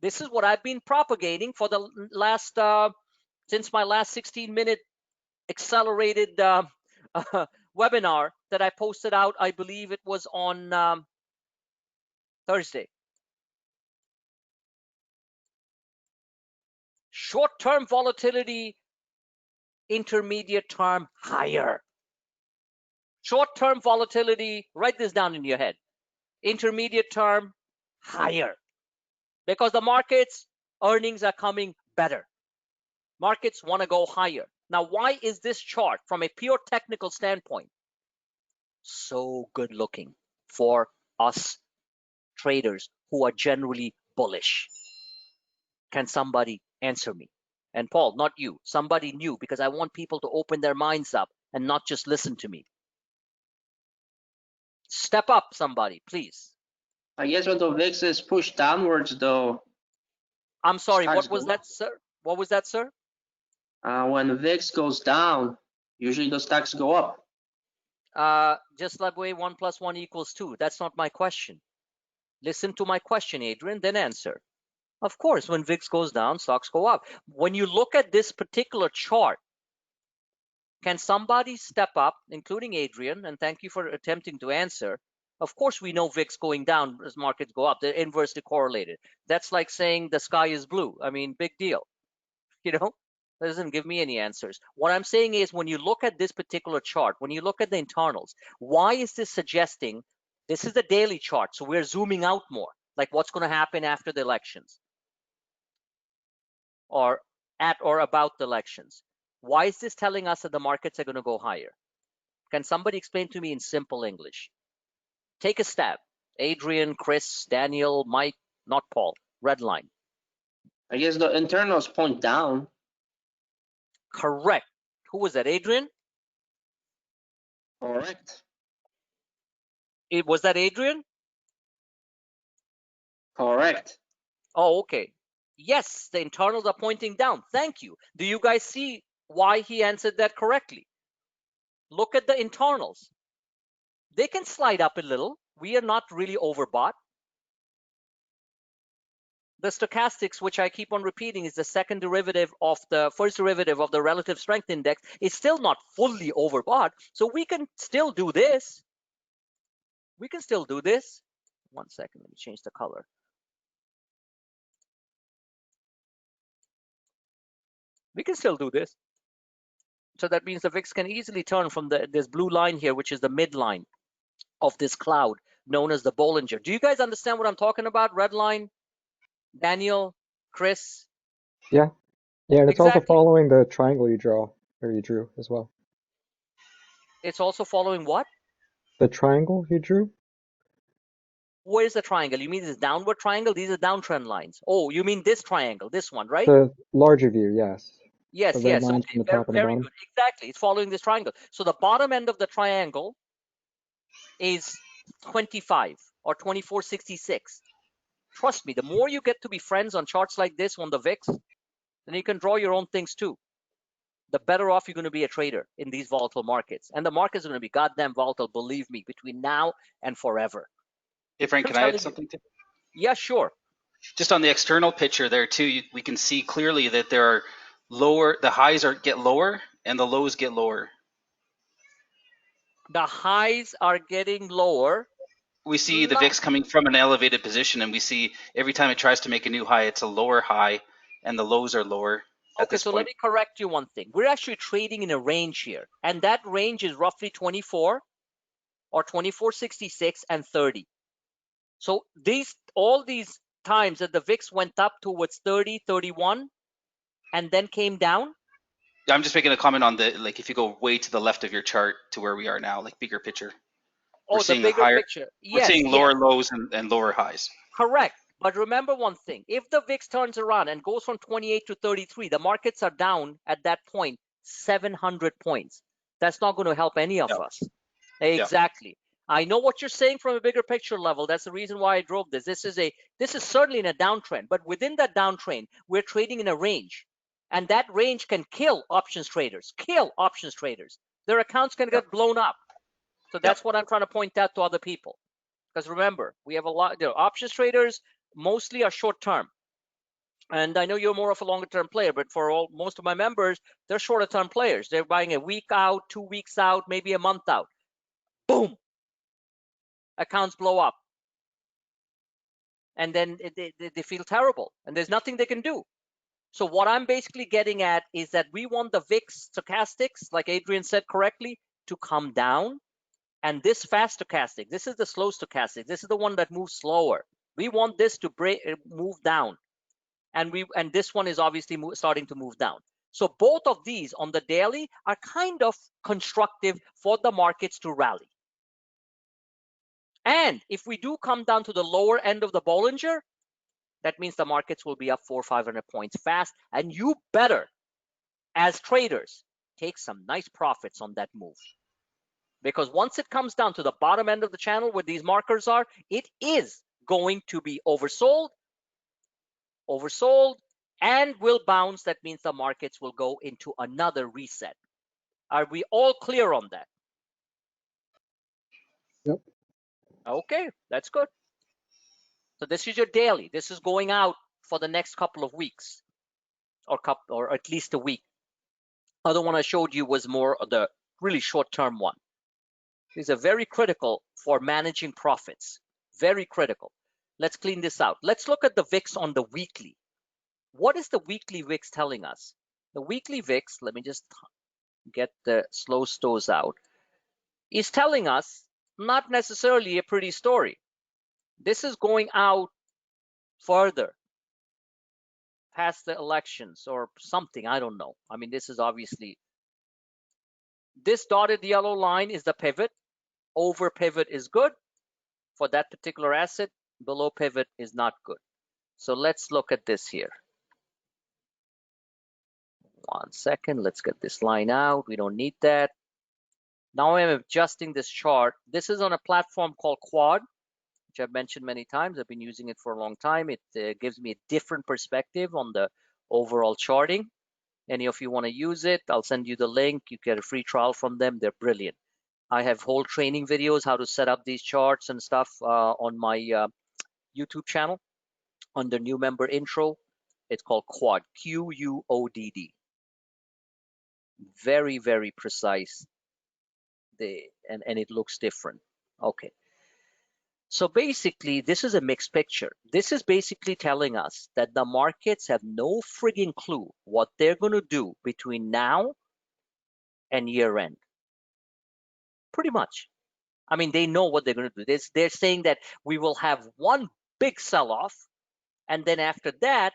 This is what I've been propagating for the last, since my last 16-minute accelerated webinar that I posted out. I believe it was on Thursday. Short-term volatility, intermediate term higher. Short-term volatility, write this down in your head. Intermediate term higher. Because the markets earnings are coming better. Markets want to go higher. Now, why is this chart from a pure technical standpoint so good looking for us traders who are generally bullish? Can somebody answer me? And Paul, not you, somebody new, because I want people to open their minds up and not just listen to me. Step up, somebody, please. I guess when the VIX is pushed downwards, though. I'm sorry, Stocks what was go that, sir? What was that, sir? When the VIX goes down, usually the stocks go up. Just like way 1 + 1 = 2. That's not my question. Listen to my question, Adrian, then answer. Of course, when VIX goes down, stocks go up. When you look at this particular chart, can somebody step up, including Adrian, and thank you for attempting to answer. Of course, we know VIX going down as markets go up. They're inversely correlated. That's like saying the sky is blue. I mean, big deal. You know, that doesn't give me any answers. What I'm saying is when you look at this particular chart, when you look at the internals, why is this suggesting this is the daily chart? So we're zooming out more, like what's going to happen after the elections or at or about the elections. Why is this telling us that the markets are going to go higher? Can somebody explain to me in simple English? Take a stab. Adrian, Chris, Daniel, Mike, not Paul. Red line. I guess the internals point down. Correct. Who was that? Adrian? Correct. Was that Adrian? Correct. Oh, okay. Yes, the internals are pointing down. Thank you. Do you guys see why he answered that correctly? Look at the internals. They can slide up a little. We are not really overbought. The stochastics, which I keep on repeating, is the second derivative of the first derivative of the relative strength index, is still not fully overbought. So we can still do this. We can still do this. 1 second, let me change the color. We can still do this. So that means the VIX can easily turn from this blue line here, which is the midline of this cloud known as the Bollinger. Do you guys understand what I'm talking about? Red line, Daniel, Chris? Yeah. Yeah, and it's also Exactly. following the triangle you drew as well. It's also following what? The triangle you drew? Where's the triangle? You mean this downward triangle? These are downtrend lines. Oh, you mean this triangle, this one, right? The larger view, yes. Yes, The red yes. lines Okay, from the very, top and the very bottom. good. Exactly. It's following this triangle. So the bottom end of the triangle is 25 or 2466. Trust me, the more you get to be friends on charts like this on the VIX, then you can draw your own things too. The better off you're going to be a trader in these volatile markets. And the markets are going to be goddamn volatile, believe me, between now and forever. Hey, Frank, I'm can I telling add you. something to Yeah, sure. just on the external picture there too? We can see clearly that there are the highs get lower and the lows get lower. The highs are getting lower. We see the VIX coming from an elevated position, and we see every time it tries to make a new high, it's a lower high, and the lows are lower at Okay, this so point. let me correct you one thing. We're actually trading in a range here, and that range is roughly 24 or 2466 and 30. So all these times that the VIX went up towards 30, 31, and then came down. I'm just making a comment on like if you go way to the left of your chart to where we are now, like bigger picture. Oh, the bigger picture. We're Yes, seeing yes, lower lows and lower highs. correct. But remember one thing, if the VIX turns around and goes from 28 to 33, the markets are down at that point 700 points. That's not going to help any of Yeah. us. Exactly. I know what you're saying from a bigger picture level. That's the reason why I drove this. This is certainly in a downtrend, but within that downtrend, we're trading in a range. And that range can kill options traders, Their accounts can get blown up. So that's what I'm trying to point out to other people. Because remember, we have a lot, options traders mostly are short term. And I know you're more of a longer term player, but for most of my members, they're shorter term players. They're buying a week out, 2 weeks out, maybe a month out. Boom. Accounts blow up. And then they feel terrible. And there's nothing they can do. So what I'm basically getting at is that we want the VIX stochastics, like Adrian said correctly, to come down. And this fast stochastic, this is the slow stochastic. This is the one that moves slower. We want this to move down. And this one is obviously starting to move down. So both of these on the daily are kind of constructive for the markets to rally. And if we do come down to the lower end of the Bollinger, that means the markets will be up 400 or 500 points fast. And you better, as traders, take some nice profits on that move. Because once it comes down to the bottom end of the channel where these markers are, it is going to be oversold, and will bounce. That means the markets will go into another reset. Are we all clear on that? Yep. Okay, that's good. So this is your daily. This is going out for the next couple of weeks, or at least a week. Other one I showed you was more of the really short-term one. These are very critical for managing profits. Very critical. Let's clean this out. Let's look at the VIX on the weekly. What is the weekly VIX telling us? The weekly VIX, let me just get the slow stows out, is telling us not necessarily a pretty story. This is going out further past the elections or something. I don't know. I mean, this is obviously, this dotted yellow line is the pivot. Over pivot is good for that particular asset. Below pivot is not good. So let's look at this here. 1 second. Let's get this line out. We don't need that. Now I'm adjusting this chart. This is on a platform called Quad, which I've mentioned many times. I've been using it for a long time. It gives me a different perspective on the overall charting. Any of you want to use it, I'll send you the link. You get a free trial from them. They're brilliant. I have whole training videos, how to set up these charts and stuff on my YouTube channel under new member intro. It's called Quad, Q-U-O-D-D. Very, very precise. And it looks different. Okay. So basically, this is a mixed picture. This is basically telling us that the markets have no frigging clue what they're going to do between now and year end. Pretty much. I mean, they know what they're going to do. They're saying that we will have one big sell-off, and then after that,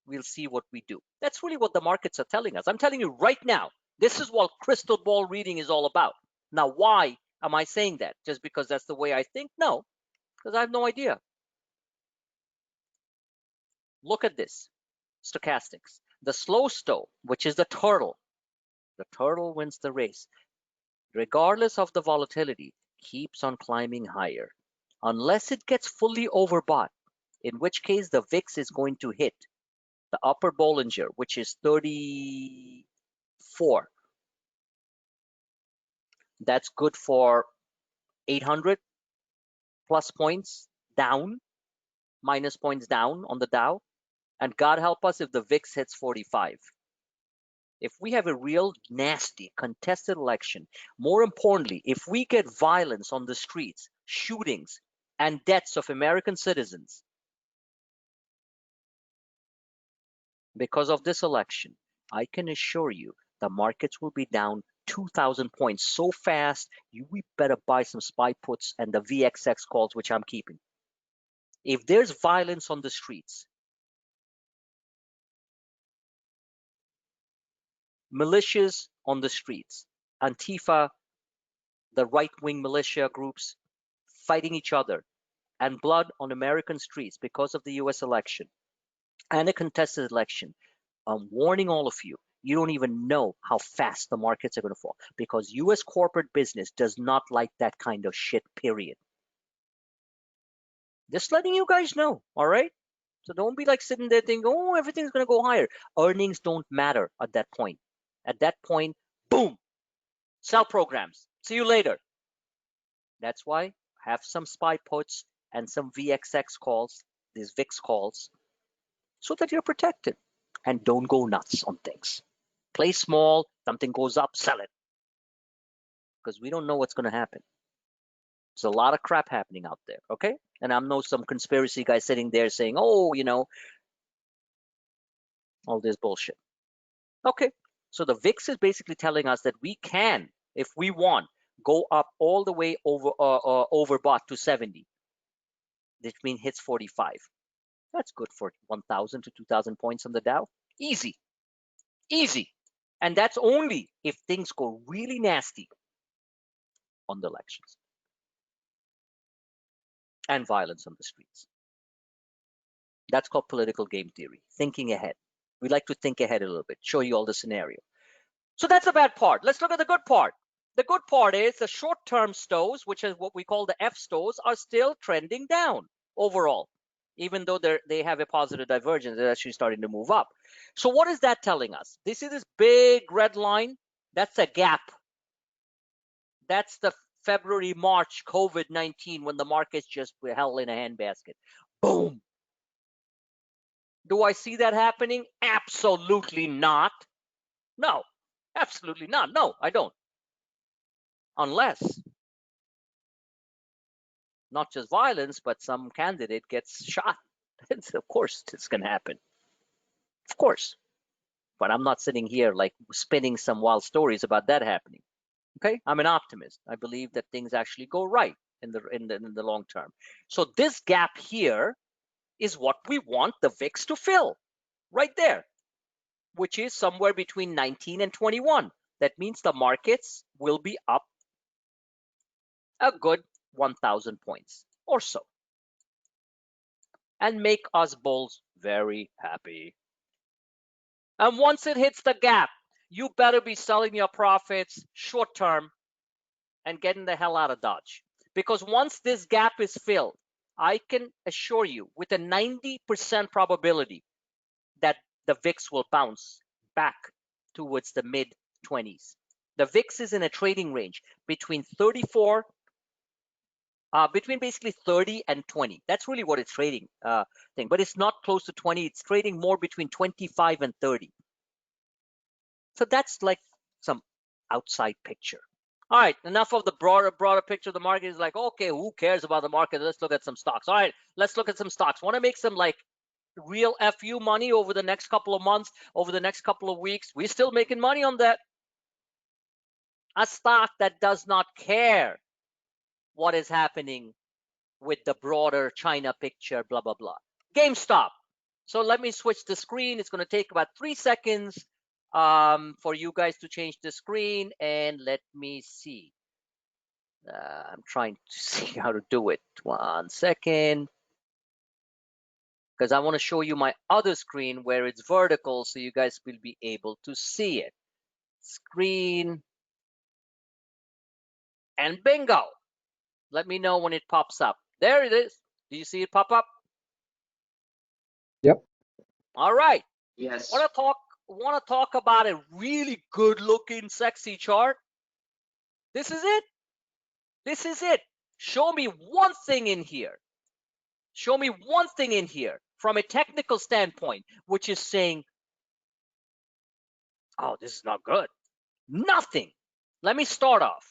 we'll see what we do. That's really what the markets are telling us. I'm telling you right now, this is what crystal ball reading is all about. Now, why am I saying that? Just because that's the way I think? No, because I have no idea. Look at this, stochastics. The slow stow, which is the turtle wins the race. Regardless of the volatility, keeps on climbing higher, unless it gets fully overbought, in which case the VIX is going to hit the upper Bollinger, which is 34. That's good for 800 plus points down, minus points down on the Dow. And God help us if the VIX hits 45. If we have a real nasty contested election, more importantly, if we get violence on the streets, shootings, and deaths of American citizens because of this election, I can assure you the markets will be down 2,000 points so fast, we better buy some SPY puts and the VXX calls, which I'm keeping. If there's violence on the streets, militias on the streets, Antifa, the right-wing militia groups fighting each other, and blood on American streets because of the US election and a contested election, I'm warning all of you, you don't even know how fast the markets are going to fall because US corporate business does not like that kind of shit, period. Just letting you guys know, all right? So don't be like sitting there thinking, oh, everything's going to go higher. Earnings don't matter at that point. At that point, boom, sell programs. See you later. That's why have some SPY puts and some VXX calls, these VIX calls, so that you're protected and don't go nuts on things. Play small, something goes up, sell it. Because we don't know what's going to happen. There's a lot of crap happening out there, okay? And I'm no some conspiracy guy sitting there saying, oh, you know, all this bullshit. Okay, so the VIX is basically telling us that we can, if we want, go up all the way overbought to 70. Which means hits 45. That's good for 1,000 to 2,000 points on the Dow. Easy, easy. And that's only if things go really nasty on the elections and violence on the streets. That's called political game theory, thinking ahead. We like to think ahead a little bit, show you all the scenario. So that's the bad part. Let's look at the good part. The good part is the short-term stows, which is what we call the F stows, are still trending down overall. Even though they have a positive divergence, they're actually starting to move up. So what is that telling us? This is this big red line. That's a gap. That's the February, March COVID-19 when the markets just were held in a handbasket. Boom. Do I see that happening? Absolutely not. No, absolutely not. No, I don't. Unless not just violence, but some candidate gets shot. Of course, it's going to happen. Of course. But I'm not sitting here like spinning some wild stories about that happening. Okay, I'm an optimist. I believe that things actually go right in the long term. So this gap here is what we want the VIX to fill, right there, which is somewhere between 19 and 21. That means the markets will be up a good 1,000 points or so, and make us bulls very happy. And once it hits the gap, you better be selling your profits short term and getting the hell out of Dodge. Because once this gap is filled, I can assure you with a 90% probability that the VIX will bounce back towards the mid 20s. The VIX is in a trading range between 34, between basically 30 and 20. That's really what it's trading thing, but it's not close to 20. It's trading more between 25 and 30. So that's like some outside picture. All right, enough of the broader picture of the market. Is like, okay, who cares about the market? Let's look at some stocks. All right, let's look at some stocks. Want to make some like real FU money over the next couple of months, over the next couple of weeks? We're still making money on that. A stock that does not care what is happening with the broader China picture, blah, blah, blah. GameStop. So let me switch the screen. It's going to take about 3 seconds for you guys to change the screen, and let me see. I'm trying to see how to do it. 1 second, because I want to show you my other screen where it's vertical so you guys will be able to see it. Screen, and bingo. Let me know when it pops up. There it is. Do you see it pop up? Yep. All right. Yes. Want to talk about a really good looking sexy chart? This is it. This is it. Show me one thing in here. Show me one thing in here from a technical standpoint, which is saying, oh, this is not good. Nothing. Let me start off.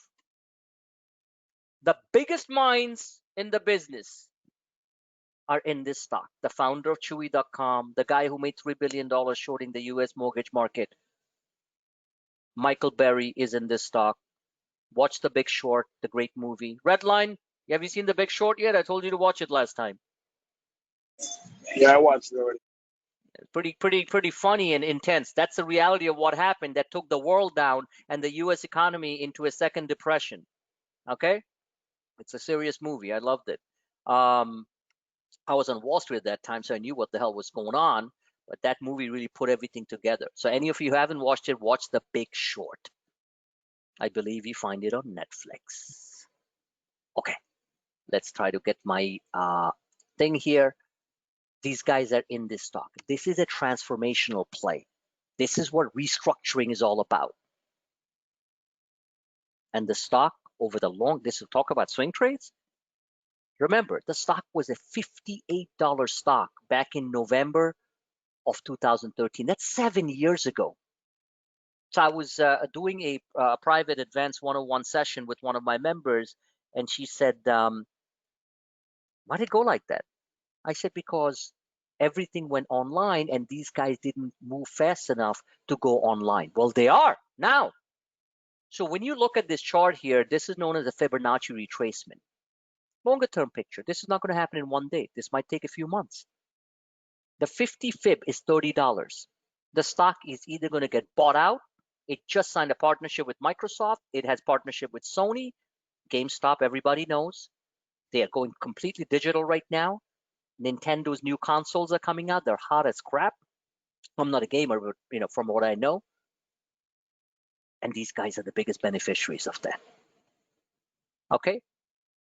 The biggest minds in the business are in this stock. The founder of Chewy.com, the guy who made $3 billion shorting the US mortgage market, Michael Berry, is in this stock. Watch The Big Short, the great movie. Redline, have you seen The Big Short yet? I told you to watch it last time. Yeah, I watched it already. Pretty funny and intense. That's the reality of what happened that took the world down and the US economy into a second depression. Okay? It's a serious movie. I loved it. I was on Wall Street at that time, so I knew what the hell was going on. But that movie really put everything together. So any of you who haven't watched it, watch The Big Short. I believe you find it on Netflix. Okay, let's try to get my thing here. These guys are in this stock. This is a transformational play. This is what restructuring is all about. And the stock over the long, this will talk about swing trades. Remember, the stock was a $58 stock back in November of 2013. That's 7 years ago. So I was doing a private advanced 101 session with one of my members, and she said, why did it go like that? I said, because everything went online and these guys didn't move fast enough to go online. Well, they are now. So when you look at this chart here, this is known as a Fibonacci retracement. Longer term picture. This is not going to happen in one day. This might take a few months. The 50 fib is $30. The stock is either going to get bought out. It just signed a partnership with Microsoft. It has partnership with Sony. GameStop, everybody knows. They are going completely digital right now. Nintendo's new consoles are coming out. They're hot as crap. I'm not a gamer, but from what I know. And these guys are the biggest beneficiaries of that. Okay?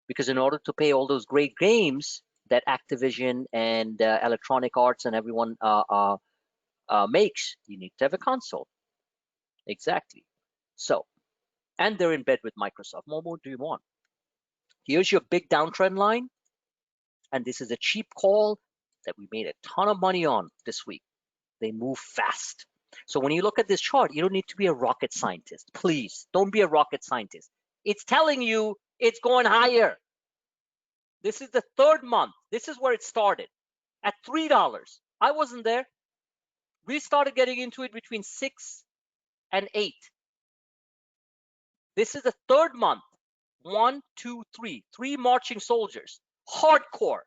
Because in order to pay all those great games that Activision and Electronic Arts and everyone makes, you need to have a console. Exactly. So, and they're in bed with Microsoft. What more do you want? Here's your big downtrend line. And this is a cheap call. that we made a ton of money on this week. They move fast. So when you look at this chart, you don't need to be a rocket scientist. Please don't be a rocket scientist. It's telling you it's going higher. This is the third month. This is where it started at $3. I wasn't there. We started getting into it between 6 and 8. This is the third month. 1, 2, 3. 3 marching soldiers. Hardcore.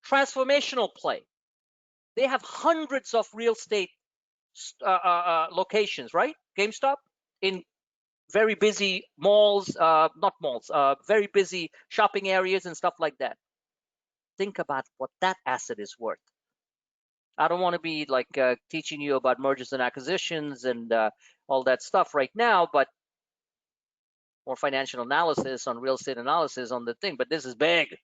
Transformational play. They have hundreds of real estate locations, right? GameStop in very busy malls, not malls, very busy shopping areas and stuff like that. Think about what that asset is worth. I don't want to be like teaching you about mergers and acquisitions and all that stuff right now, but more financial analysis on real estate analysis on the thing. But this is big.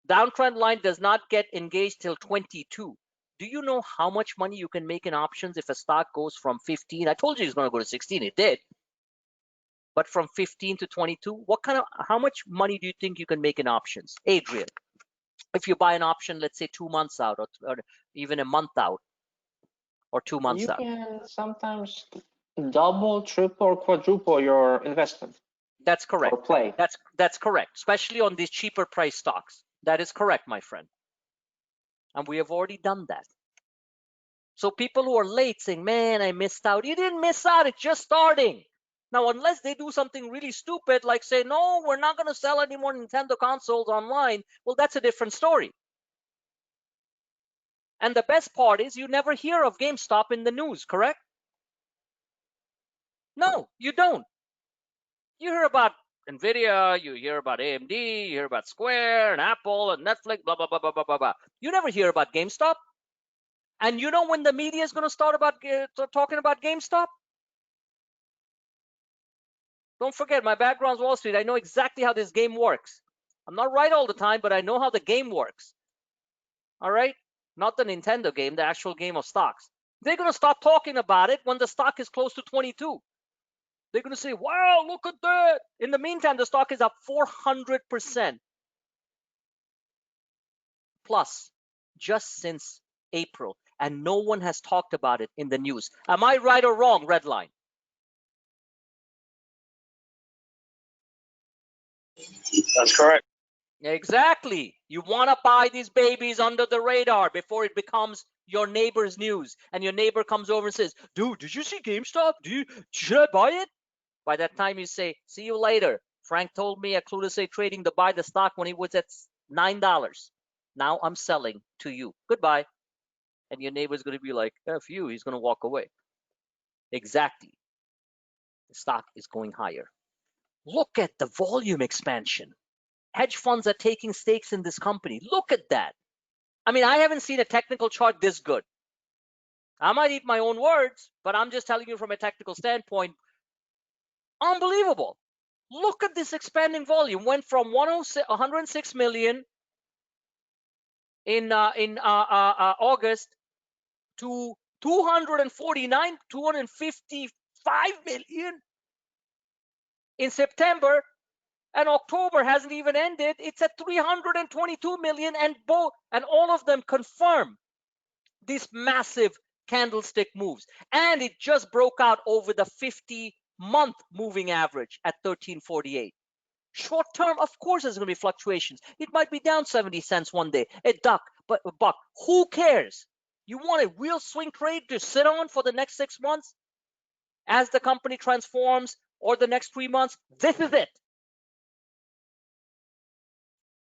Downtrend line does not get engaged till 22. Do you know how much money you can make in options if a stock goes from 15? I told you it's going to go to 16. It did. But from 15 to 22, how much money do you think you can make in options? Adrian, if you buy an option, let's say 2 months out or even a month out or 2 months out. You can sometimes double, triple, or quadruple your investment. That's correct. Or play. That's correct, especially on these cheaper price stocks. That is correct, my friend. And we have already done that. So people who are late saying, man, I missed out. You didn't miss out. It's just starting. Now, unless they do something really stupid, like say, no, we're not going to sell any more Nintendo consoles online, well, that's a different story. And the best part is you never hear of GameStop in the news, correct? No, you don't. You hear about NVIDIA, you hear about AMD, you hear about Square and Apple and Netflix, blah, blah, blah, blah, blah, blah, blah. You never hear about GameStop. And you know when the media is going to start talking about GameStop? Don't forget, my background's Wall Street. I know exactly how this game works. I'm not right all the time, but I know how the game works. All right? Not the Nintendo game, the actual game of stocks. They're going to start talking about it when the stock is close to 22. They're going to say, wow, look at that. In the meantime, the stock is up 400% plus just since April. And no one has talked about it in the news. Am I right or wrong, Redline? That's correct. Exactly. You want to buy these babies under the radar before it becomes your neighbor's news. And your neighbor comes over and says, dude, did you see GameStop? Should I buy it? By that time you say, see you later. Frank told me at Clueless A Trading to buy the stock when it was at $9. Now I'm selling to you. Goodbye. And your neighbor's going to be like, F you. He's going to walk away. Exactly. The stock is going higher. Look at the volume expansion. Hedge funds are taking stakes in this company. Look at that. I mean, I haven't seen a technical chart this good. I might eat my own words, but I'm just telling you from a technical standpoint. Unbelievable. Look at this expanding volume. Went from 106 million in August to 255 million in September. And October hasn't even ended. It's at 322 million, and all of them confirm these massive candlestick moves. And it just broke out over the 50-month moving average at 1348. Short term, of course, there's going to be fluctuations. It might be down 70 cents one day, a buck. Who cares? You want a real swing trade to sit on for the next 6 months as the company transforms, or the next 3 months? This is it.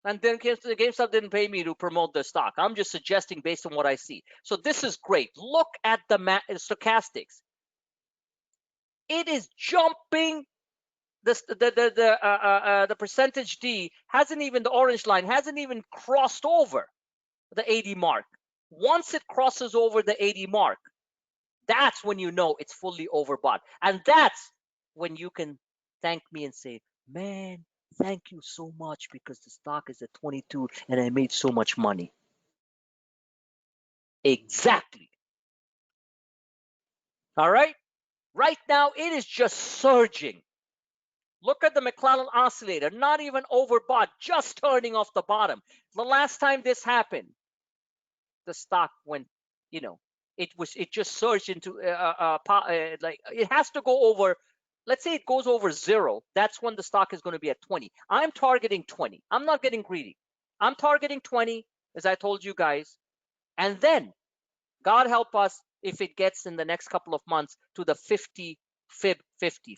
And then GameStop didn't pay me to promote the stock. I'm just suggesting based on what I see. So this is great. Look at the stochastics. It is jumping. The percentage D hasn't even, the orange line hasn't even crossed over the 80 mark. Once it crosses over the 80 mark, that's when you know it's fully overbought. And that's when you can thank me and say, man, thank you so much because the stock is at 22 and I made so much money. Exactly. All right. Right now, it is just surging. Look at the McClellan oscillator, not even overbought, just turning off the bottom. The last time this happened, the stock went, it just surged into like it has to go over. Let's say it goes over 0. That's when the stock is going to be at 20. I'm targeting 20. I'm not getting greedy. I'm targeting 20, as I told you guys. And then, God help us if it gets in the next couple of months to the 50, Fibonacci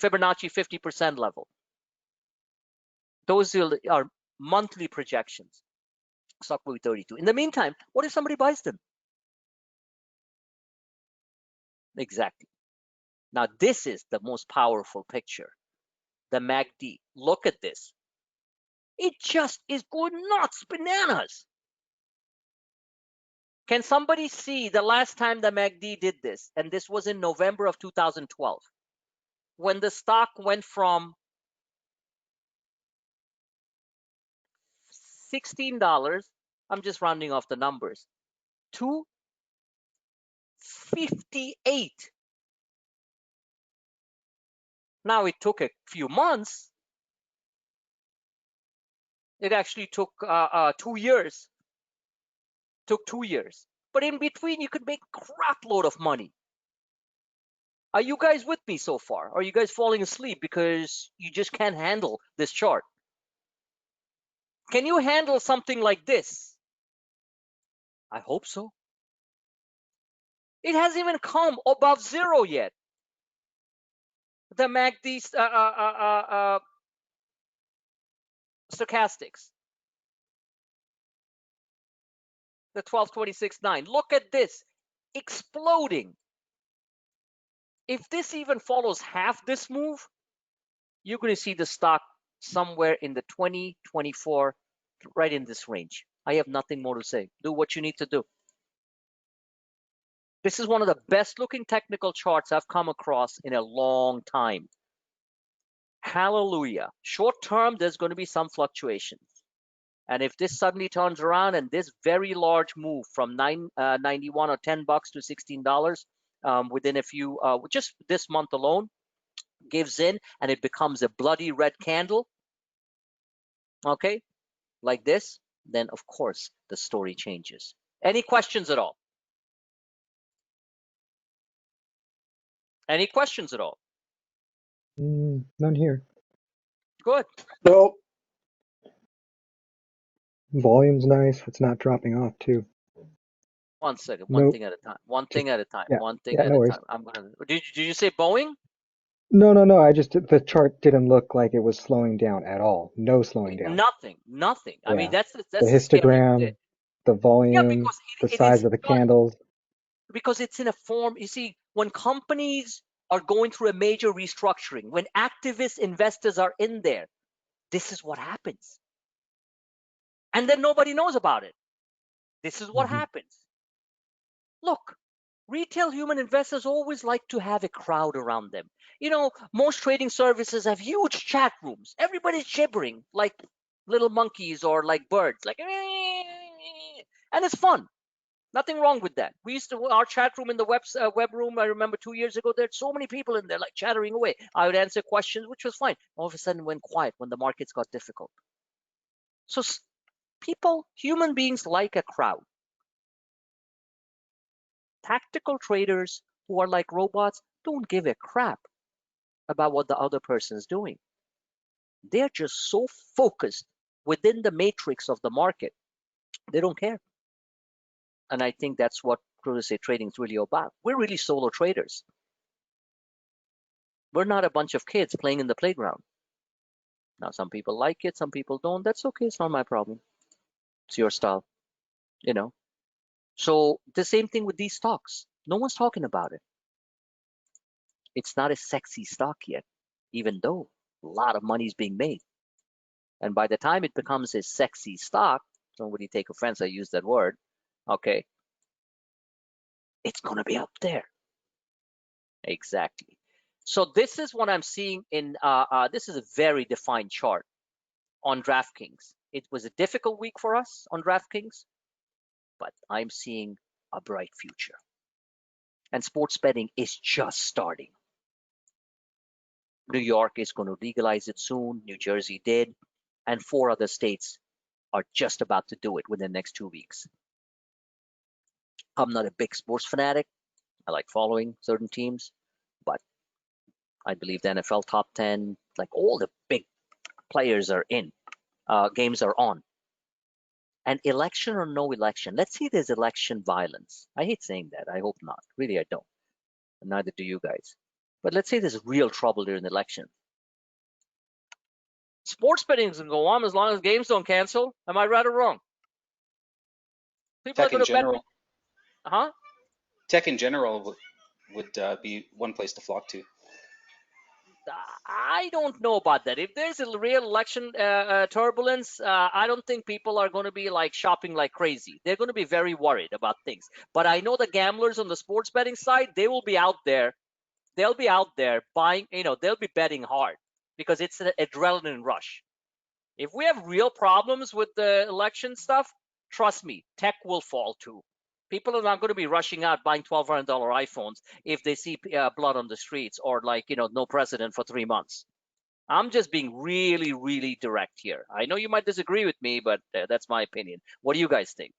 50% level. Those are monthly projections. Stock will be 32. In the meantime, what if somebody buys them? Exactly. Now, this is the most powerful picture. The MACD. Look at this. It just is going nuts, bananas. Can somebody see the last time the MACD did this? And this was in November of 2012. When the stock went from $16, I'm just rounding off the numbers, to 58. Now, it took a few months. It actually took 2 years. Took 2 years. But in between, you could make a crap load of money. Are you guys with me so far? Are you guys falling asleep because you just can't handle this chart? Can you handle something like this? I hope so. It hasn't even come above 0 yet. The MACD stochastics. The 1226.9. Look at this. Exploding. If this even follows half this move, you're going to see the stock somewhere in the 20, 24, right in this range. I have nothing more to say. Do what you need to do. This is one of the best looking technical charts I've come across in a long time. Hallelujah. Short term, there's going to be some fluctuations. And if this suddenly turns around and this very large move from 91 or $10 to $16 within a few, just this month alone, gives in and it becomes a bloody red candle, okay, like this, then of course the story changes. Any questions at all? Any questions at all? None here. Good. Nope. Volume's nice. It's not dropping off too. One second. One Nope. thing at a time. One thing at a time. Yeah. One thing Yeah, at no a worries. time. I'm gonna. Did you say Boeing? No. The chart didn't look like it was slowing down at all. No slowing down. Nothing. I mean, Yeah. that's The the scary histogram, bit. the Yeah, volume, because the it is size of the done candles. because it's in a form. You see, when companies are going through a major restructuring, when activist investors are in there, this is what happens. And then nobody knows about it. This is what happens. Look, retail human investors always like to have a crowd around them. You know, most trading services have huge chat rooms. Everybody's gibbering like little monkeys or like birds, like, and it's fun. Nothing wrong with that. We used to, our chat room in the web room, I remember 2 years ago, there had so many people in there like chattering away. I would answer questions, which was fine. All of a sudden it went quiet when the markets got difficult. So people, human beings like a crowd. Tactical traders who are like robots don't give a crap about what the other person is doing. They're just so focused within the matrix of the market, they don't care. And I think that's what real estate trading is really about. We're really solo traders. We're not a bunch of kids playing in the playground. Now, some people like it, some people don't. That's okay. It's not my problem. It's your style, you know. So the same thing with these stocks. No one's talking about it. It's not a sexy stock yet, even though a lot of money is being made. And by the time it becomes a sexy stock, somebody take offense, I use that word, okay, it's going to be up there. Exactly. So this is what I'm seeing in, this is a very defined chart on DraftKings. It was a difficult week for us on DraftKings, but I'm seeing a bright future. And sports betting is just starting. New York is going to legalize it soon. New Jersey did. And 4 other states are just about to do it within the next 2 weeks. I'm not a big sports fanatic. I like following certain teams, but I believe the NFL top 10, like all the big players are in, games are on. And election or no election, let's see there's election violence. I hate saying that. I hope not. Really, I don't. And neither do you guys. But let's say there's real trouble during the election. Sports betting is going to go on as long as games don't cancel. Am I right or wrong? People are Tech in going to bet. general, Huh? tech in general would be one place to flock to. I don't know about that. If there's a real election turbulence, I don't think people are going to be like shopping like crazy. They're going to be very worried about things. But I know the gamblers on the sports betting side, they will be out there. They'll be out there buying, they'll be betting hard because it's an adrenaline rush. If we have real problems with the election stuff, trust me, tech will fall too. People are not going to be rushing out buying $1,200 iPhones if they see blood on the streets or like, no president for 3 months. I'm just being really, really direct here. I know you might disagree with me, but that's my opinion. What do you guys think?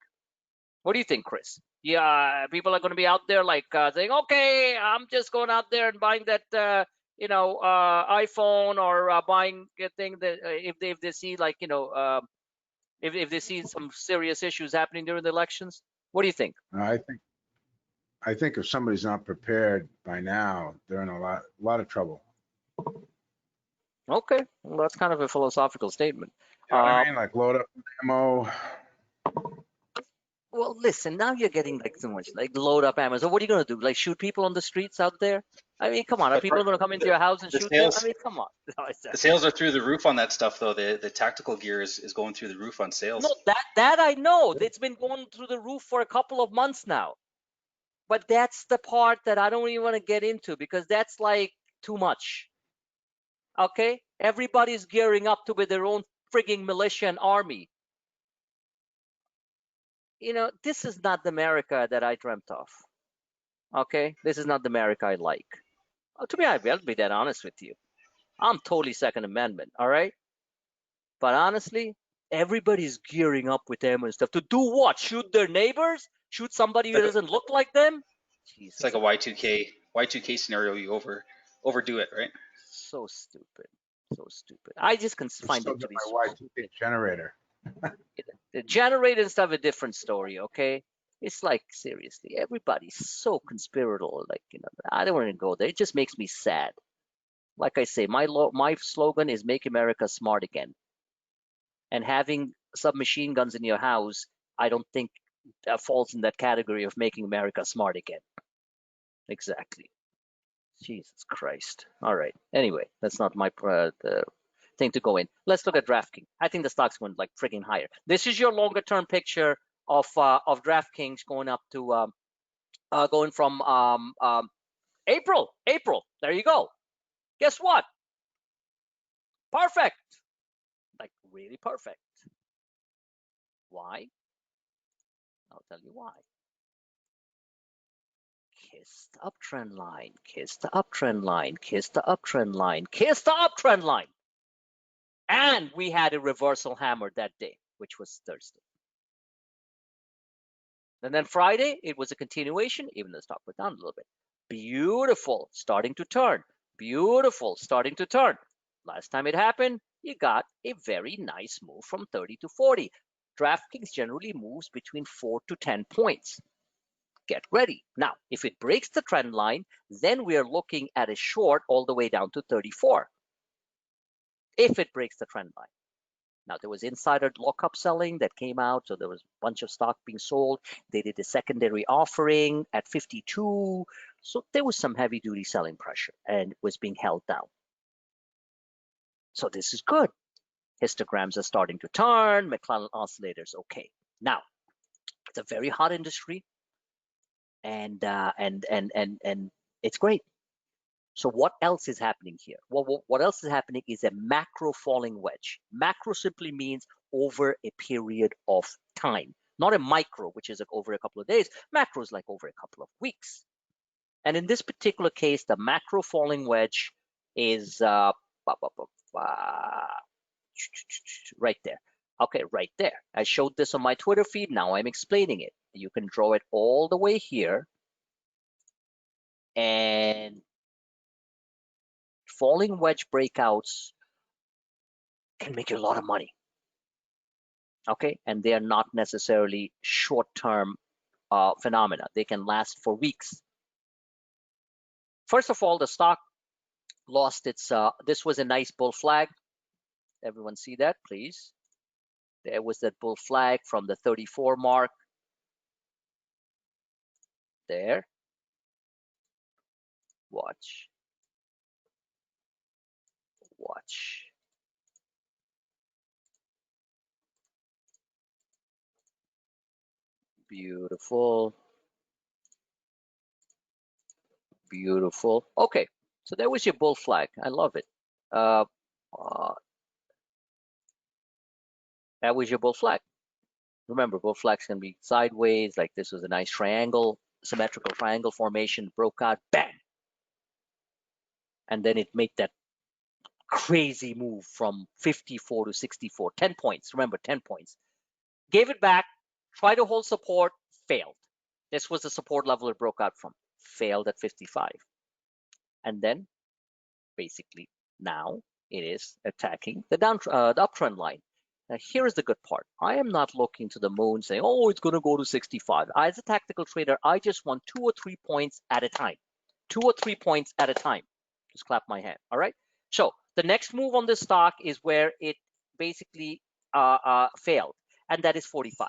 What do you think, Chris? Yeah, people are going to be out there like saying, okay, I'm just going out there and buying that, iPhone or buying a thing that if they see like, if they see some serious issues happening during the elections. What do you think? I think if somebody's not prepared by now, they're in a lot of trouble. Okay, well, that's kind of a philosophical statement. You know what I mean? Like load up with ammo. Well, listen, now you're getting like so much like load up ammo. So what are you going to do? Like shoot people on the streets out there? I mean, come on. Are But people going to come into your house and the shoot them? sales- I mean, come on. The sales are through the roof on that stuff, though. The tactical gear is going through the roof on sales. No, that I know. It's been going through the roof for a couple of months now. But that's the part that I don't even want to get into because that's like too much. Okay? Everybody's gearing up to be their own frigging militia and army. This is not the America that I dreamt of. Okay? This is not the America I like. To be honest, I'll be that honest with you. I'm totally Second Amendment, all right? But honestly, everybody's gearing up with them and stuff. To do what? Shoot their neighbors? Shoot somebody who doesn't look like them? Jesus. It's like a Y2K scenario. You overdo it, right? So stupid. So stupid. I just can find Still it to get be my so Y2K generator. The generator and stuff a different story, okay? It's like seriously, everybody's so conspiratorial. Like, I don't want to go there. It just makes me sad. Like I say, my slogan is "Make America Smart Again." And having submachine guns in your house, I don't think falls in that category of making America smart again. Exactly. Jesus Christ. All right. Anyway, that's not my the thing to go in. Let's look at DraftKings. I think the stock's going like frigging higher. This is your longer term picture of DraftKings going up to going from April. There you go. Guess what? Perfect. Like really perfect. Why? I'll tell you why. Kiss the uptrend line, kiss the uptrend line, kiss the uptrend line, kiss the uptrend line. And we had a reversal hammer that day, which was Thursday. And then Friday, it was a continuation, even though the stock went down a little bit. Beautiful, starting to turn. Beautiful, starting to turn. Last time it happened, you got a very nice move from 30 to 40. DraftKings generally moves between 4 to 10 points. Get ready. Now, if it breaks the trend line, then we are looking at a short all the way down to 34. If it breaks the trend line. Now, there was insider lockup selling that came out, so there was a bunch of stock being sold. They did a secondary offering at 52. So there was some heavy duty selling pressure and it was being held down. So this is good. Histograms are starting to turn, McClellan oscillators, okay. Now, it's a very hot industry and it's great. So what else is happening here? Well, what else is happening is a macro falling wedge. Macro simply means over a period of time, not a micro, which is like over a couple of days. Macro is like over a couple of weeks. And in this particular case, the macro falling wedge is right there. Okay, right there. I showed this on my Twitter feed. Now I'm explaining it. You can draw it all the way here, and falling wedge breakouts can make you a lot of money. Okay, and they are not necessarily short-term phenomena. They can last for weeks. First of all, the stock lost its, this was a nice bull flag. Everyone see that, please? There was that bull flag from the 34 mark. There. Watch. Watch. Beautiful. Beautiful. Okay, so there was your bull flag. I love it. That was your bull flag. Remember, bull flags can be sideways, like this was a nice triangle, symmetrical triangle formation, broke out, bang. And then it made that crazy move from 54 to 64, 10 points. Remember, 10 points. Gave it back, tried to hold support, failed. This was the support level it broke out from, failed at 55. And then basically now it is attacking the uptrend line. Now here's the good part. I am not looking to the moon saying, oh, it's going to go to 65. As a tactical trader, I just want 2 or 3 points at a time. 2 or 3 points at a time. Just clap my hand. All right. So the next move on this stock is where it basically failed, and that is 45.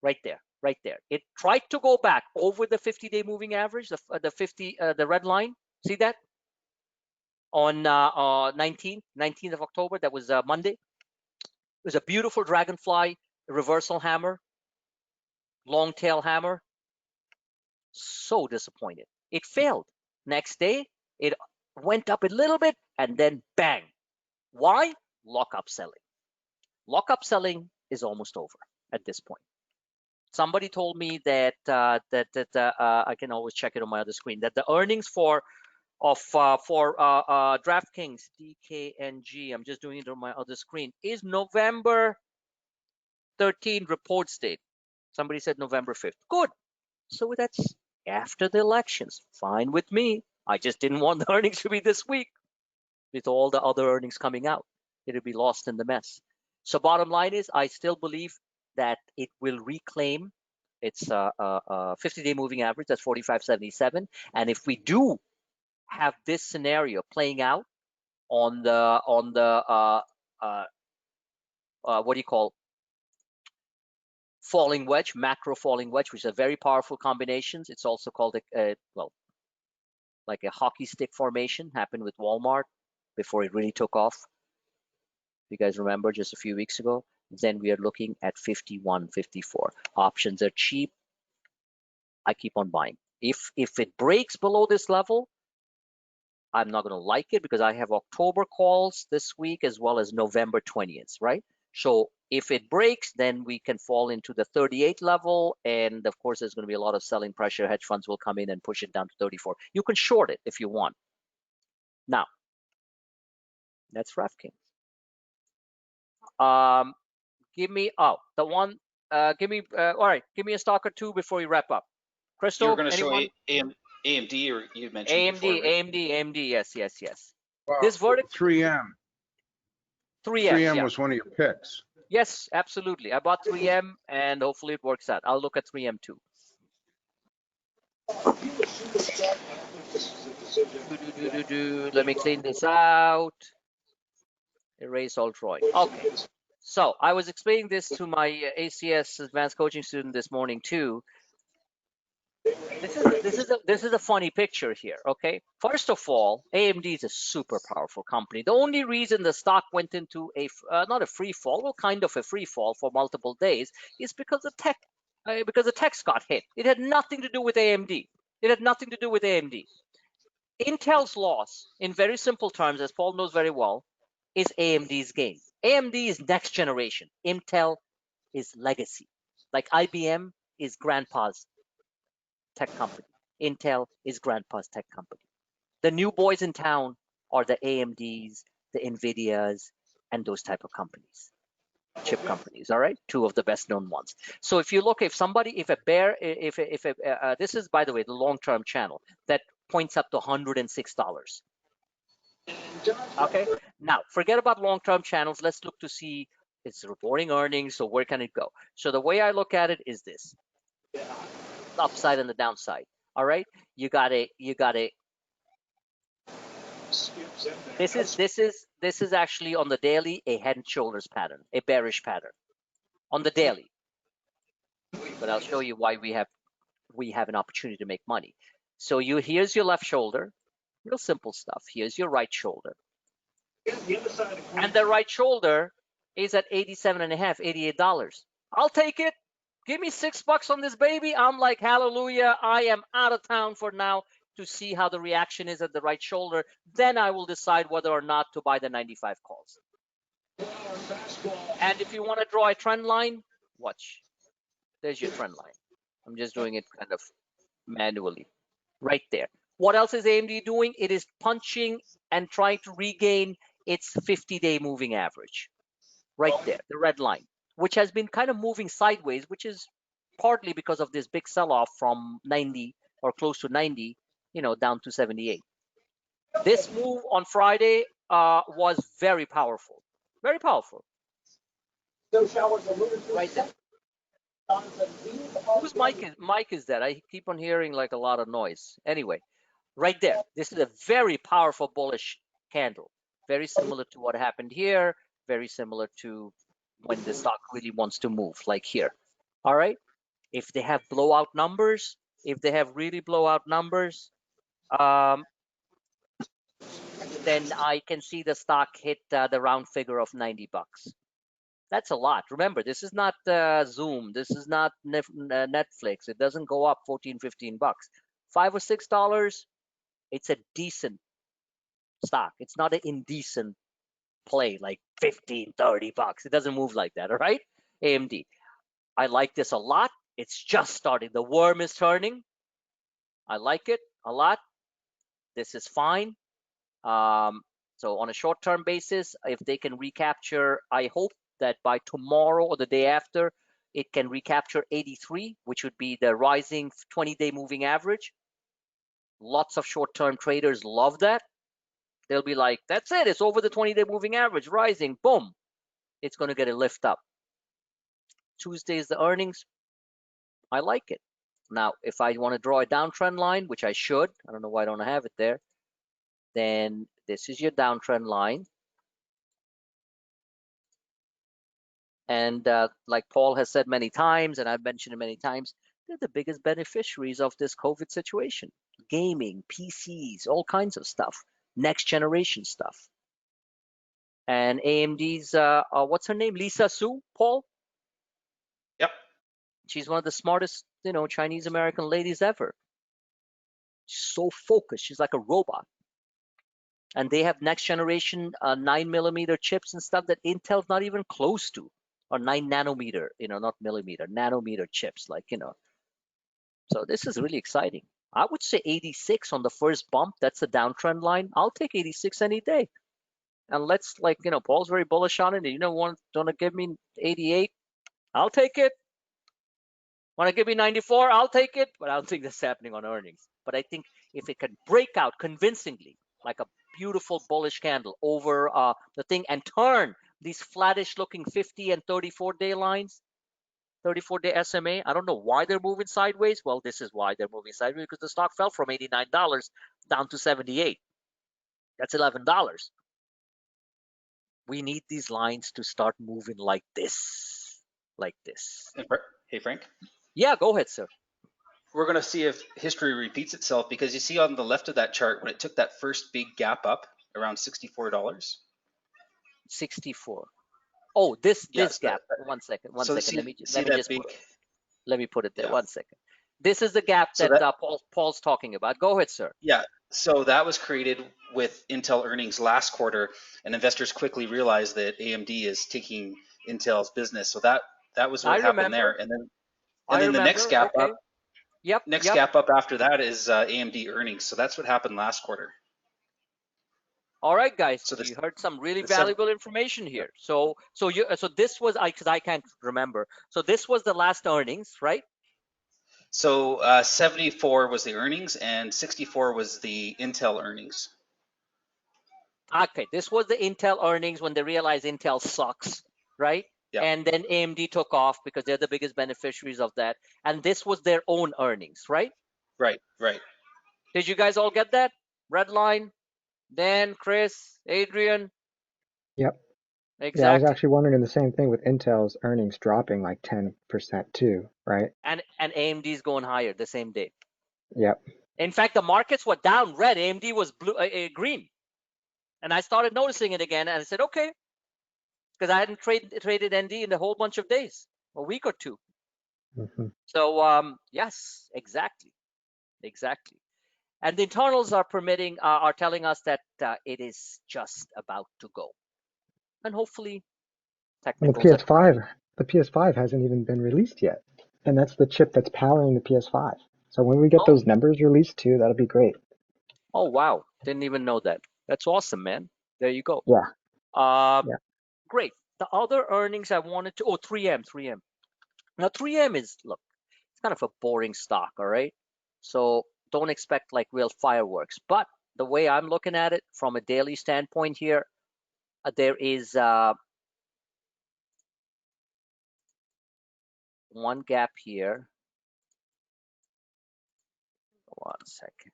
Right there, right there. It tried to go back over the 50-day moving average, the red line. See that? On 19th of October, that was Monday. It was a beautiful dragonfly reversal hammer, long tail hammer. So disappointed. It failed. Next day, it went up a little bit and then bang. Why? Lockup selling. Lockup selling is almost over at this point. Somebody told me that I can always check it on my other screen, that the earnings for DraftKings DKNG, I'm just doing it on my other screen, is November 13 report date. Somebody said November 5th. Good. So that's after the elections. Fine with me. I just didn't want the earnings to be this week with all the other earnings coming out. It'll be lost in the mess. So bottom line is, I still believe that it will reclaim its 50-day moving average. That's 45.77. And if we do have this scenario playing out on the what do you call, falling wedge, macro falling wedge, which is a very powerful combinations. It's also called well, like a hockey stick formation, happened with Walmart before it really took off. You guys remember just a few weeks ago? Then we are looking at 51, 54. Options are cheap. I keep on buying. If it breaks below this level, I'm not going to like it, because I have October calls this week as well as November 20th, right? So if it breaks, then we can fall into the 38 level. And of course, there's going to be a lot of selling pressure. Hedge funds will come in and push it down to 34. You can short it if you want. Now, that's DraftKings. Give me, oh, the one, give me, all right, give me a stock or two before we wrap up. Crystal, You were going to anyone? show AMD, or you mentioned before, right? AMD, yes. Well, This verdict, 3M. 3M, 3M yeah. was one of your picks. Yes, absolutely. I bought 3M, and hopefully it works out. I'll look at 3M too. Let me clean this out. Erase all drawing. Okay. So I was explaining this to my ACS advanced coaching student this morning too. This is a funny picture here. Okay. First of all, AMD is a super powerful company. The only reason the stock went into a not a free fall, well, kind of a free fall for multiple days, is because the techs got hit. It had nothing to do with AMD. It had nothing to do with AMD. Intel's loss, in very simple terms, as Paul knows very well, is AMD's gain. AMD is next generation. Intel is legacy. Like IBM is grandpa's tech company. Intel is grandpa's tech company. The new boys in town are the AMDs, the NVIDIAs, and those type of companies, chip companies. All right, two of the best known ones. So if you look, if this is, by the way, the long-term channel that points up to $106. Okay, now forget about long-term channels. Let's look to see it's reporting earnings. So where can it go? So the way I look at it is this: the upside and the downside. All right, you got a. This is actually on the daily a head and shoulders pattern, a bearish pattern on the daily. But I'll show you why we have an opportunity to make money. So here's your left shoulder, real simple stuff. Here's your right shoulder, and the right shoulder is at 87.5, $88. I'll take it. Give me $6 on this baby. I'm like, hallelujah. I am out of town for now to see how the reaction is at the right shoulder. Then I will decide whether or not to buy the 95 calls. And if you want to draw a trend line, watch. There's your trend line. I'm just doing it kind of manually right there. What else is AMD doing? It is punching and trying to regain its 50-day moving average right there, the red line, which has been kind of moving sideways, which is partly because of this big sell-off from 90 or close to 90, down to 78. This move on Friday was very powerful, very powerful. Right there. Whose mic is that? I keep on hearing like a lot of noise. Anyway, right there. This is a very powerful bullish candle. Very similar to what happened here. Very similar to when the stock really wants to move, like here. All right. If they have blowout numbers, if they have really blowout numbers, then I can see the stock hit the round figure of $90. That's a lot. Remember, this is not Zoom. This is not Netflix. It doesn't go up 14, 15 bucks. $5 or $6, it's a decent stock. It's not an indecent play like 15, 30 bucks. It doesn't move like that, all right? AMD. I like this a lot. It's just starting. The worm is turning. I like it a lot. This is fine. So on a short-term basis, if they can recapture, I hope that by tomorrow or the day after, it can recapture 83, which would be the rising 20-day moving average. Lots of short-term traders love that. They'll be like, that's it. It's over the 20-day moving average, rising. Boom. It's going to get a lift up. Tuesday is the earnings. I like it. Now, if I want to draw a downtrend line, which I should, I don't know why I don't have it there, then this is your downtrend line. And like Paul has said many times, and I've mentioned it many times, they're the biggest beneficiaries of this COVID situation. Gaming, PCs, all kinds of stuff, next generation stuff. And AMD's, what's her name? Lisa Su, Paul? Yep. She's one of the smartest, Chinese American ladies ever. She's so focused. She's like a robot. And they have next generation 9mm chips and stuff that Intel's not even close to, or 9 nanometer, not millimeter, nanometer chips, so this is really exciting. I would say 86 on the first bump. That's a downtrend line. I'll take 86 any day. And let's Paul's very bullish on it. You want to give me 88? I'll take it. Want to give me 94? I'll take it. But I don't think that's happening on earnings. But I think if it can break out convincingly, like a beautiful bullish candle over the thing and turn these flattish looking 50 and 34-day lines, 34-day SMA. I don't know why they're moving sideways. Well, this is why they're moving sideways, because the stock fell from $89 down to 78. That's $11. We need these lines to start moving like this, like this. Hey, Frank. Yeah, go ahead, sir. We're going to see if history repeats itself, because you see on the left of that chart, when it took that first big gap up around $64. 64. Oh, this Yes, gap. One second. Let me put it there. Yeah. 1 second. This is the gap that Paul's talking about. Go ahead, sir. Yeah. So that was created with Intel earnings last quarter, and investors quickly realized that AMD is taking Intel's business. So that was what happened there. And then the next gap up. Yep. Next gap up after that is AMD earnings. So that's what happened last quarter. All right, guys, So you heard some really the sev- valuable information here. So this was because I can't remember. So this was the last earnings, right? So 74 was the earnings and 64 was the Intel earnings. Okay, this was the Intel earnings when they realized Intel sucks, right? Yeah. And then AMD took off because they're the biggest beneficiaries of that. And this was their own earnings, right? Right, right. Did you guys all get that? Red line, Dan, Chris, Adrian. Yep. Exactly. Yeah, I was actually wondering the same thing with Intel's earnings dropping like 10% too, right? And AMD's going higher the same day. Yep. In fact, the markets were down red. AMD was blue, green. And I started noticing it again, and I said, okay, because I hadn't traded ND in a whole bunch of days, a week or two. Hmm. So yes, exactly. And the internals are telling us that it is just about to go, and hopefully And the technicals. PS5 hasn't even been released yet. And that's the chip that's powering the PS5. So when we get Oh, those numbers released too, that'll be great. oh wow, didn't even know that. That's awesome, man. There you go. Yeah. Uh, Yeah. Great. The other earnings I wanted to, 3M. Now 3M is, look, it's kind of a boring stock, all right? So don't expect like real fireworks. But the way I'm looking at it from a daily standpoint here, there is one gap here. One second.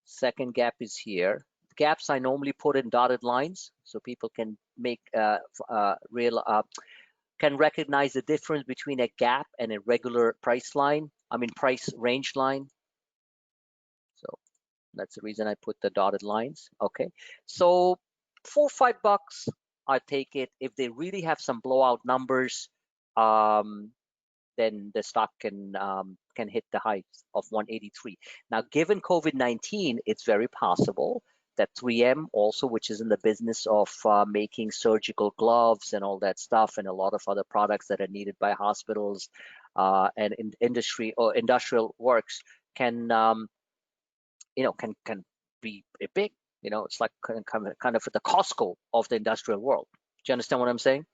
Second gap is here. Gaps I normally put in dotted lines so people can make can recognize the difference between a gap and a regular price line. I mean price range line. So that's the reason I put the dotted lines. Okay, so $4 or $5, I take it. If they really have some blowout numbers, then the stock can hit the heights of 183. Now, given COVID-19, it's very possible that 3M also, which is in the business of making surgical gloves and all that stuff, and a lot of other products that are needed by hospitals and in industry or industrial works, can can be big. It's like kind of the Costco of the industrial world. Do you understand what I'm saying?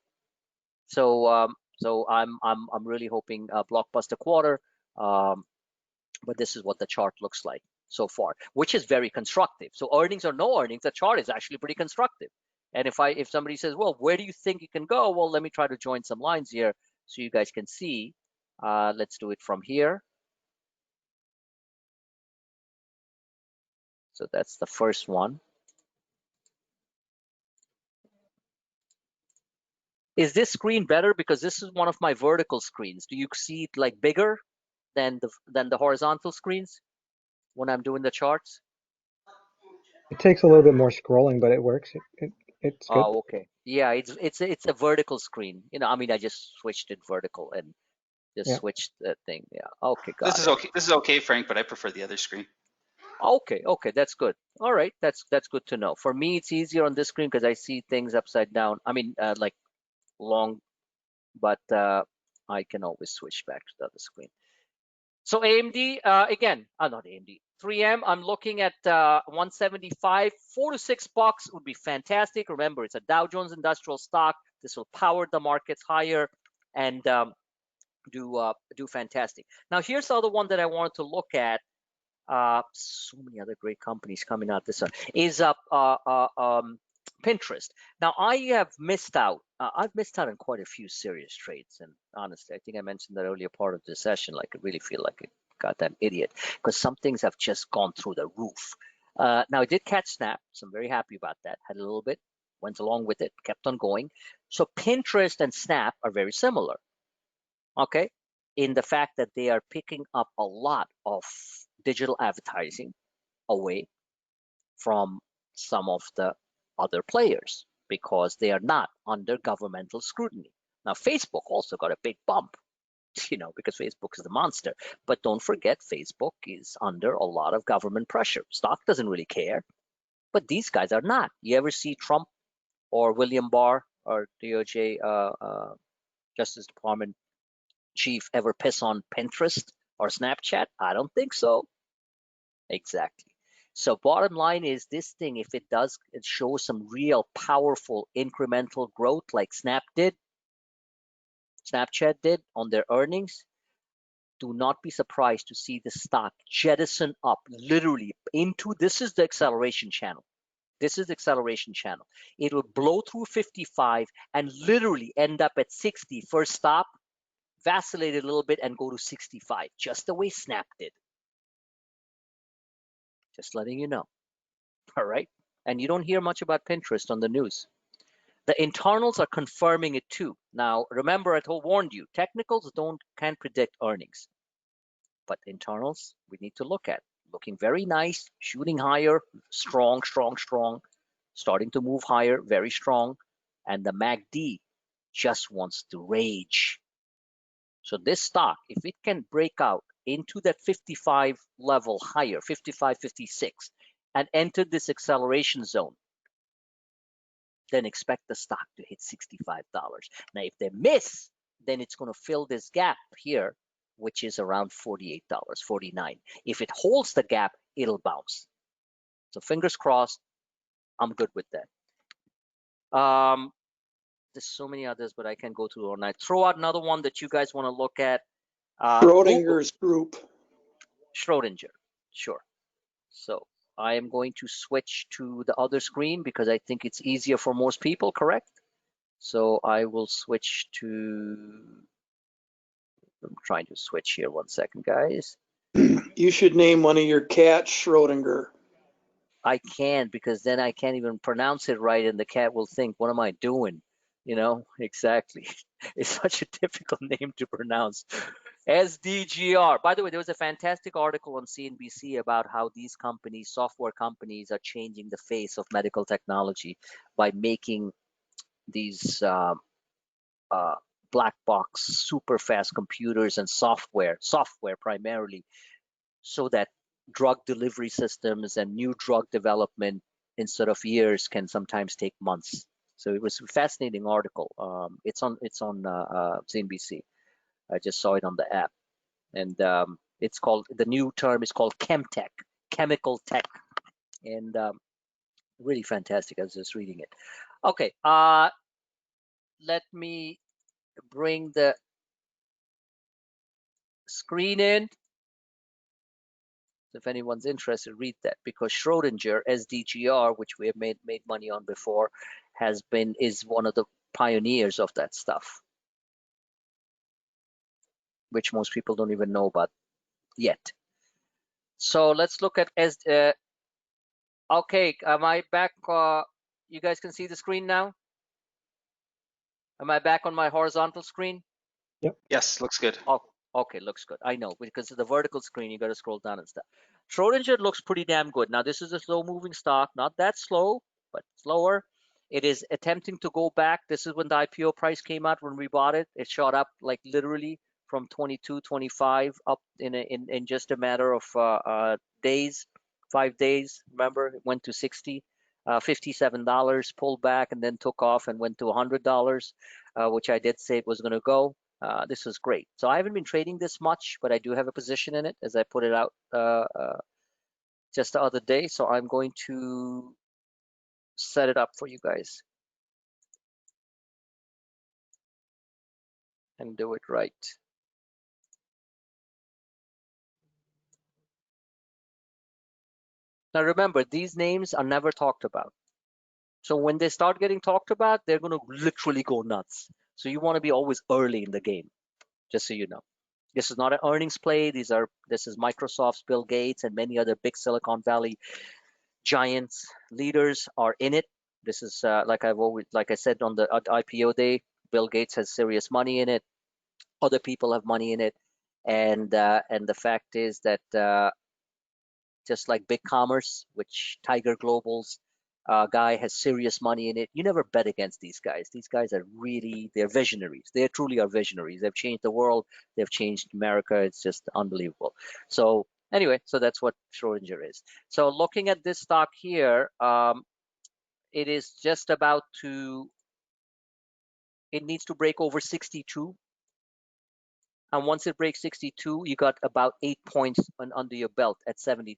So I'm really hoping a blockbuster quarter, but this is what the chart looks like so far, which is very constructive. So earnings or no earnings, the chart is actually pretty constructive. And if somebody says, well, where do you think you can go? Well, let me try to join some lines here so you guys can see. Let's do it from here. So that's the first one. Is this screen better? Because this is one of my vertical screens. Do you see it like bigger than the horizontal screens when I'm doing the charts? It takes a little bit more scrolling, but it works. It's good. Oh, okay. Yeah, it's a vertical screen. I mean, I just switched it vertical and just Yeah. switched the thing. Yeah. Okay, got This it. is okay. This is okay, Frank, but I prefer the other screen. Okay, that's good. All right, that's good to know. For me, it's easier on this screen because I see things upside down. I mean, like long, but I can always switch back to the other screen. So AMD, again, not AMD, 3M, I'm looking at 175, $4 to $6 would be fantastic. Remember, it's a Dow Jones Industrial stock. This will power the markets higher and do fantastic. Now, here's the other one that I wanted to look at. So many other great companies coming out this one is Pinterest. Now, I have missed out. I've missed out on quite a few serious trades, and honestly, I think I mentioned that earlier part of the session. Like, I really feel like a goddamn idiot because some things have just gone through the roof. Now, I did catch Snap, so I'm very happy about that. Had a little bit, went along with it, kept on going. So Pinterest and Snap are very similar. Okay, in the fact that they are picking up a lot of digital advertising away from some of the other players because they are not under governmental scrutiny. Now, Facebook also got a big bump, because Facebook is the monster. But don't forget, Facebook is under a lot of government pressure. Stock doesn't really care, but these guys are not. You ever see Trump or William Barr or DOJ Justice Department chief ever piss on Pinterest or Snapchat? I don't think so. Exactly. So bottom line is this thing, if it does, it shows some real powerful incremental growth like Snapchat did on their earnings. Do not be surprised to see the stock jettison up literally into, this is the acceleration channel. This is the acceleration channel. It will blow through 55 and literally end up at 60 first stop, vacillate a little bit and go to 65, just the way Snap did. Just letting you know. All right. And you don't hear much about Pinterest on the news. The internals are confirming it too. Now, remember, I warned you, technicals can't predict earnings, but internals we need to look at. Looking very nice, shooting higher, strong, starting to move higher, very strong. And the MACD just wants to rage. So this stock, if it can break out into that 55 level higher, 55, 56, and enter this acceleration zone, then expect the stock to hit $65. Now, if they miss, then it's going to fill this gap here, which is around $48, $49. If it holds the gap, it'll bounce. So fingers crossed, I'm good with that. There's so many others, but I can go through all night. Throw out another one that you guys want to look at. Schrodinger's group. Schrodinger, sure. So I am going to switch to the other screen because I think it's easier for most people, correct? So I will switch to, I'm trying to switch here, 1 second, guys. You should name one of your cats Schrodinger. I can't, because then I can't even pronounce it right and the cat will think, what am I doing? You know, exactly. It's such a difficult name to pronounce. SDGR. By the way, there was a fantastic article on CNBC about how these companies, software companies, are changing the face of medical technology by making these black box, super fast computers and software primarily, so that drug delivery systems and new drug development, instead of years, can sometimes take months. So it was a fascinating article. It's on CNBC. I just saw it on the app, and it's called, the new term is called chemtech, chemical tech, and really fantastic. I was just reading it. Okay, let me bring the screen in. If anyone's interested, read that, because Schrodinger, SDGR, which we have made money on before, is one of the pioneers of that stuff, which most people don't even know about yet. So let's look at okay, am I back? You guys can see the screen now? Am I back on my horizontal screen? Yep. Yes, looks good. Oh, okay, looks good. I know, because of the vertical screen, you got to scroll down and stuff. Schrodinger looks pretty damn good. Now, this is a slow-moving stock, not that slow, but slower. It is attempting to go back. This is when the IPO price came out. When we bought it, it shot up like literally from 22, 25 up in just a matter of days, 5 days. Remember, it went to 60, $57, pulled back, and then took off and went to $100, which I did say it was going to go. This was great. So I haven't been trading this much, but I do have a position in it, as I put it out just the other day. So I'm going to set it up for you guys and do it right. Now remember, these names are never talked about. So when they start getting talked about, they're going to literally go nuts. So you want to be always early in the game, just so you know. This is not an earnings play. This is Microsoft's Bill Gates and many other big Silicon Valley giants, leaders are in it. This is like I said on the IPO day, Bill Gates has serious money in it. Other people have money in it, and the fact is that just like Big Commerce, which Tiger Global's guy has serious money in it, you never bet against these guys. These guys are they're visionaries. They truly are visionaries. They've changed the world. They've changed America. It's just unbelievable. So anyway, so that's what Schrodinger is. So looking at this stock here, it is just about to, it needs to break over 62. And once it breaks 62, you got about 8 points under your belt at $70.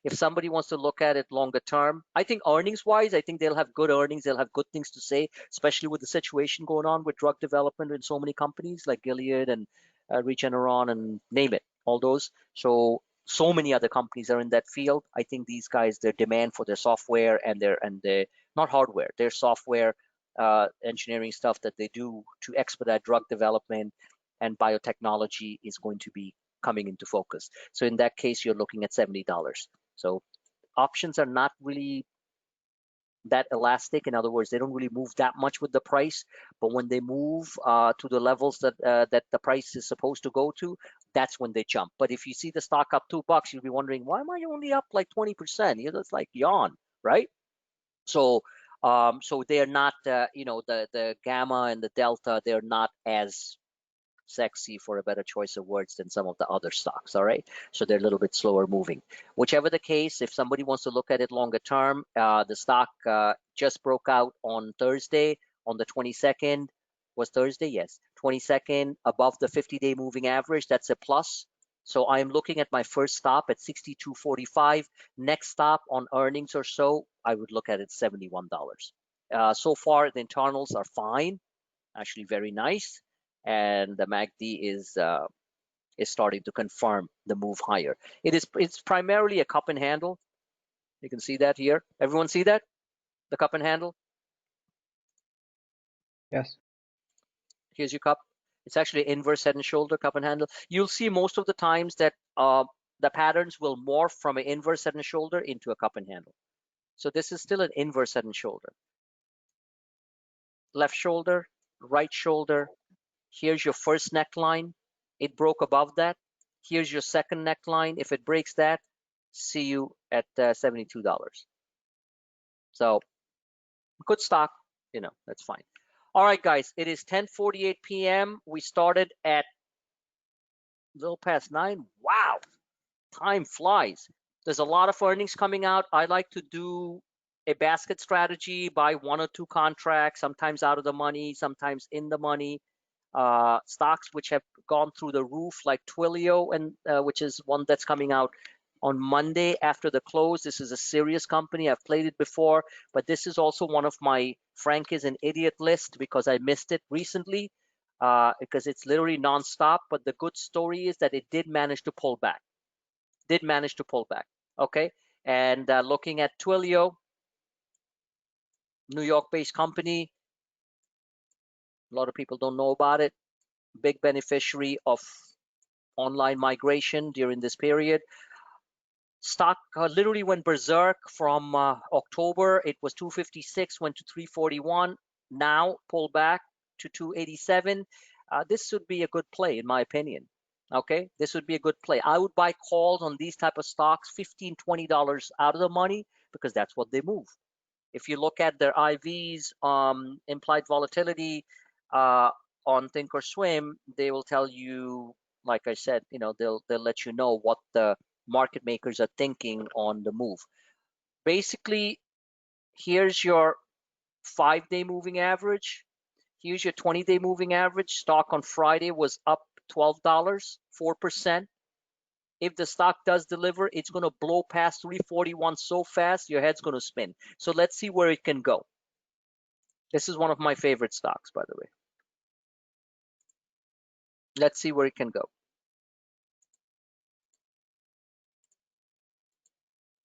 If somebody wants to look at it longer term, I think earnings wise, I think they'll have good earnings. They'll have good things to say, especially with the situation going on with drug development in so many companies like Gilead and Regeneron and name it, all those. So many other companies are in that field. I think these guys, their demand for their software and their not hardware, their software engineering stuff that they do to expedite drug development and biotechnology is going to be coming into focus. So in that case, you're looking at $70. So options are not really that elastic. In other words, they don't really move that much with the price, but when they move to the levels that the price is supposed to go to, that's when they jump. But if you see the stock up $2, you'll be wondering, why am I only up like 20%? You know, it's like yawn, right? So so they're not, you know, the gamma and the delta, they're not as sexy, for a better choice of words, than some of the other stocks. All right, so they're a little bit slower moving. Whichever the case, if somebody wants to look at it longer term, the stock just broke out on Thursday, on the 22nd. Was Thursday? Yes, 22nd, above the 50-day moving average. That's a plus. So I am looking at my first stop at 62.45. Next stop on earnings or so, I would look at it $71. So far the internals are fine, actually very nice, and the MACD is starting to confirm the move higher. It's primarily a cup and handle. You can see that here. Everyone see that? The cup and handle? Yes. Here's your cup. It's actually inverse head and shoulder cup and handle. You'll see most of the times that the patterns will morph from an inverse head and shoulder into a cup and handle. So this is still an inverse head and shoulder. Left shoulder, right shoulder. Here's your first neckline. It broke above that. Here's your second neckline. If it breaks that, see you at $72. So good stock, you know, that's fine. All right, guys, it is 10:48 p.m. We started at a little past 9. Wow, time flies. There's a lot of earnings coming out. I like to do a basket strategy, buy 1 or 2 contracts, sometimes out of the money, sometimes in the money. Stocks which have gone through the roof, like Twilio, and which is one that's coming out on Monday after the close. This is a serious company. I've played it before, but this is also one of my Frank is an idiot list because I missed it recently because it's literally nonstop. But the good story is that it did manage to pull back. Okay, and looking at Twilio, New York-based company. A lot of people don't know about it. Big beneficiary of online migration during this period. Stock literally went berserk from October. It was 256, went to 341. Now pulled back to 287. This would be a good play, in my opinion. Okay, this would be a good play. I would buy calls on these type of stocks, $15, $20 out of the money, because that's what they move. If you look at their IVs, implied volatility on Thinkorswim, they will tell you, like I said, you know, they'll let you know what the market makers are thinking on the move. Basically, here's your 5-day moving average. Here's your 20-day moving average. Stock on Friday was up $12, 4%. If the stock does deliver, it's going to blow past 341 so fast, your head's going to spin. So let's see where it can go. This is one of my favorite stocks, by the way. Let's see where it can go.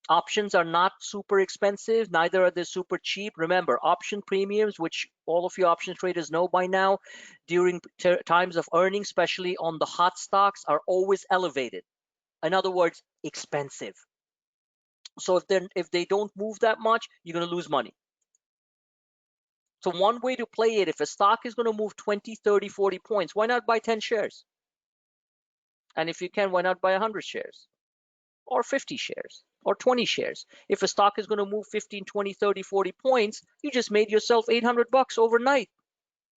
Options are not super expensive, neither are they super cheap. Remember, option premiums, which all of you option traders know by now, during times of earnings, especially on the hot stocks, are always elevated. In other words, expensive. So if they don't move that much, you're going to lose money. So one way to play it, if a stock is going to move 20, 30, 40 points, why not buy 10 shares? And if you can, why not buy 100 shares? Or 50 shares? Or 20 shares? If a stock is going to move 15, 20, 30, 40 points, you just made yourself $800 overnight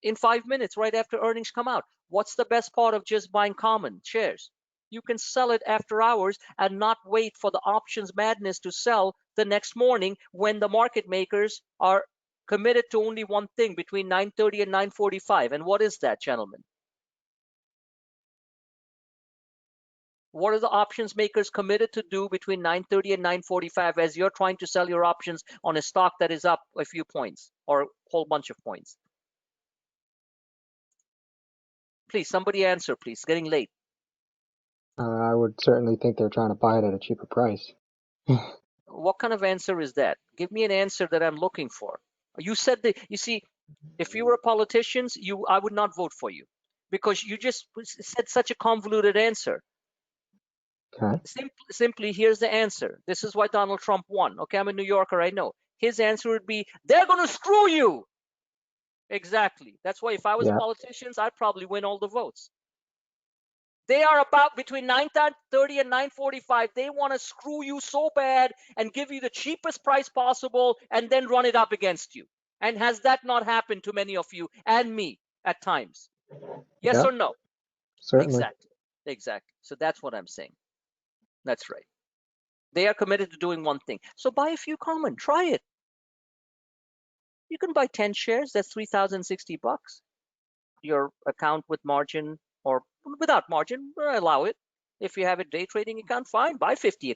in 5 minutes right after earnings come out. What's the best part of just buying common shares? You can sell it after hours and not wait for the options madness to sell the next morning when the market makers are committed to only one thing between 9:30 and 9:45. And what is that, gentlemen? What are the options makers committed to do between 9:30 and 9:45 as you're trying to sell your options on a stock that is up a few points or a whole bunch of points? Please, somebody answer, please. It's getting late. I would certainly think they're trying to buy it at a cheaper price. What kind of answer is that? Give me an answer that I'm looking for. You said that, you see, if you were politicians, I would not vote for you because you just said such a convoluted answer. Okay. Simply, here's the answer. This is why Donald Trump won. Okay, I'm a New Yorker, I know. His answer would be, they're going to screw you. Exactly. That's why if I was Yeah. politicians, I'd probably win all the votes. They are about between 9:30 and 9:45. They want to screw you so bad and give you the cheapest price possible and then run it up against you. And has that not happened to many of you and me at times? Yes Yeah, or no? certainly. Exactly. So that's what I'm saying. That's right. They are committed to doing one thing. So buy a few common. Try it. You can buy 10 shares. That's $3,060. Your account with margin or without margin, allow it. If you have a day trading account, fine, buy 50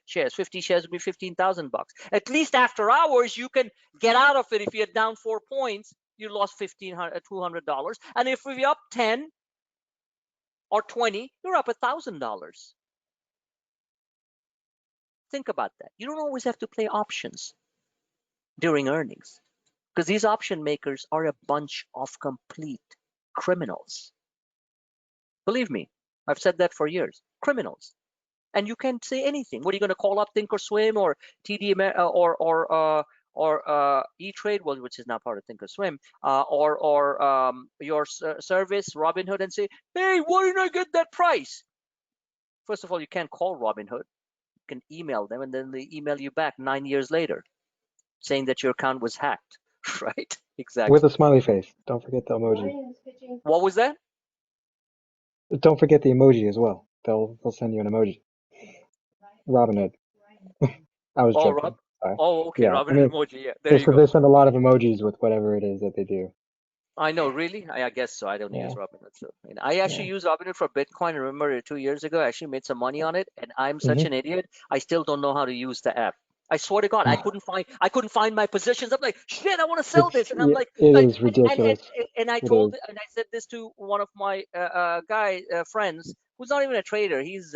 shares. 50 shares would be $15,000. At least after hours, you can get out of it. If you're down 4 points, you lost $200. And if you're up 10 or 20, you're up $1,000. Think about that. You don't always have to play options during earnings because these option makers are a bunch of complete criminals. Believe me, I've said that for years. Criminals. And you can't say anything. What are you going to call up Thinkorswim or TD or E-Trade, well, which is now part of Thinkorswim, or your service, Robinhood, and say, hey, why didn't I get that price? First of all, you can't call Robinhood. You can email them, and then they email you back 9 years later saying that your account was hacked, right? Exactly. With a smiley face. Don't forget the emoji. What was that? Don't forget the emoji as well. They'll send you an emoji. Robinhood. I was Oh, joking. Sorry. Oh, okay, Yeah, Robinhood I mean, emoji. Yeah, there you go. they send a lot of emojis with whatever it is that they do. I know, really? I guess so. I don't use Yeah. Robinhood. So I actually use Robinhood for Bitcoin. I remember 2 years ago, I actually made some money on it, and I'm such an idiot. I still don't know how to use the app. I swear to God, I couldn't find my positions. I'm like, shit, I want to sell this, and I'm like, It is ridiculous. and I said this to one of my friends who's not even a trader. He's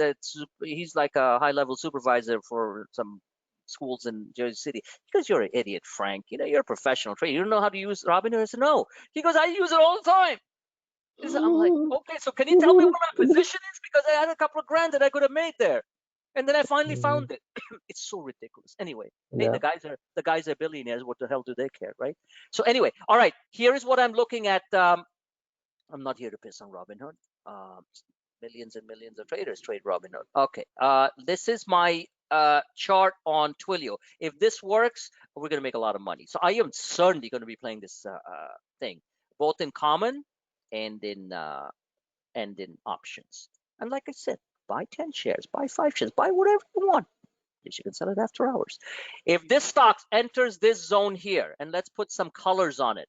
like a high-level supervisor for some schools in Jersey City. He goes, you're an idiot, Frank. You're a professional trader. You don't know how to use Robinhood? I said, no. He goes, I use it all the time. I'm like, okay, so can you tell me what my position is? Because I had a couple of grand that I could have made there. And then I finally found it. It's so ridiculous. Anyway, hey, Yeah. the guys are billionaires. What the hell do they care, right? So anyway, all right, here is what I'm looking at. I'm not here to piss on Robinhood. Millions and millions of traders trade Robinhood. Okay, this is my chart on Twilio. If this works, we're going to make a lot of money. So I am certainly going to be playing this thing, both in common and in options. And like I said, buy 10 shares, buy 5 shares, buy whatever you want. At least you can sell it after hours. If this stock enters this zone here, and let's put some colors on it.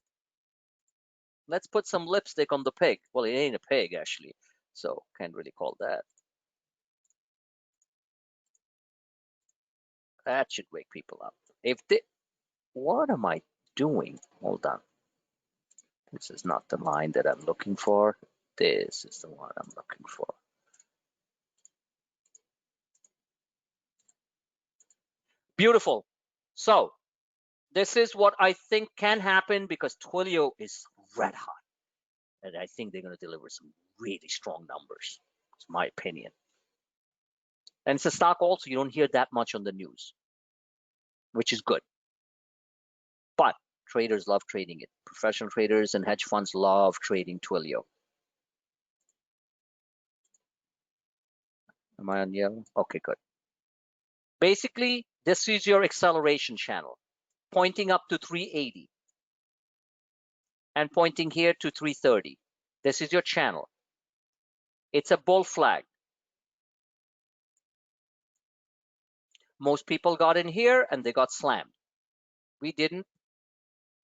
Let's put some lipstick on the pig. Well, it ain't a pig, actually, so can't really call that. That should wake people up. What am I doing? Hold on. This is not the line that I'm looking for. This is the one I'm looking for. Beautiful. So this is what I think can happen because Twilio is red hot. And I think they're going to deliver some really strong numbers. It's my opinion. And it's a stock also you don't hear that much on the news, which is good. But traders love trading it. Professional traders and hedge funds love trading Twilio. Am I on yellow? Okay, good. Basically, this is your acceleration channel, pointing up to 380 and pointing here to 330. This is your channel. It's a bull flag. Most people got in here and they got slammed. We didn't.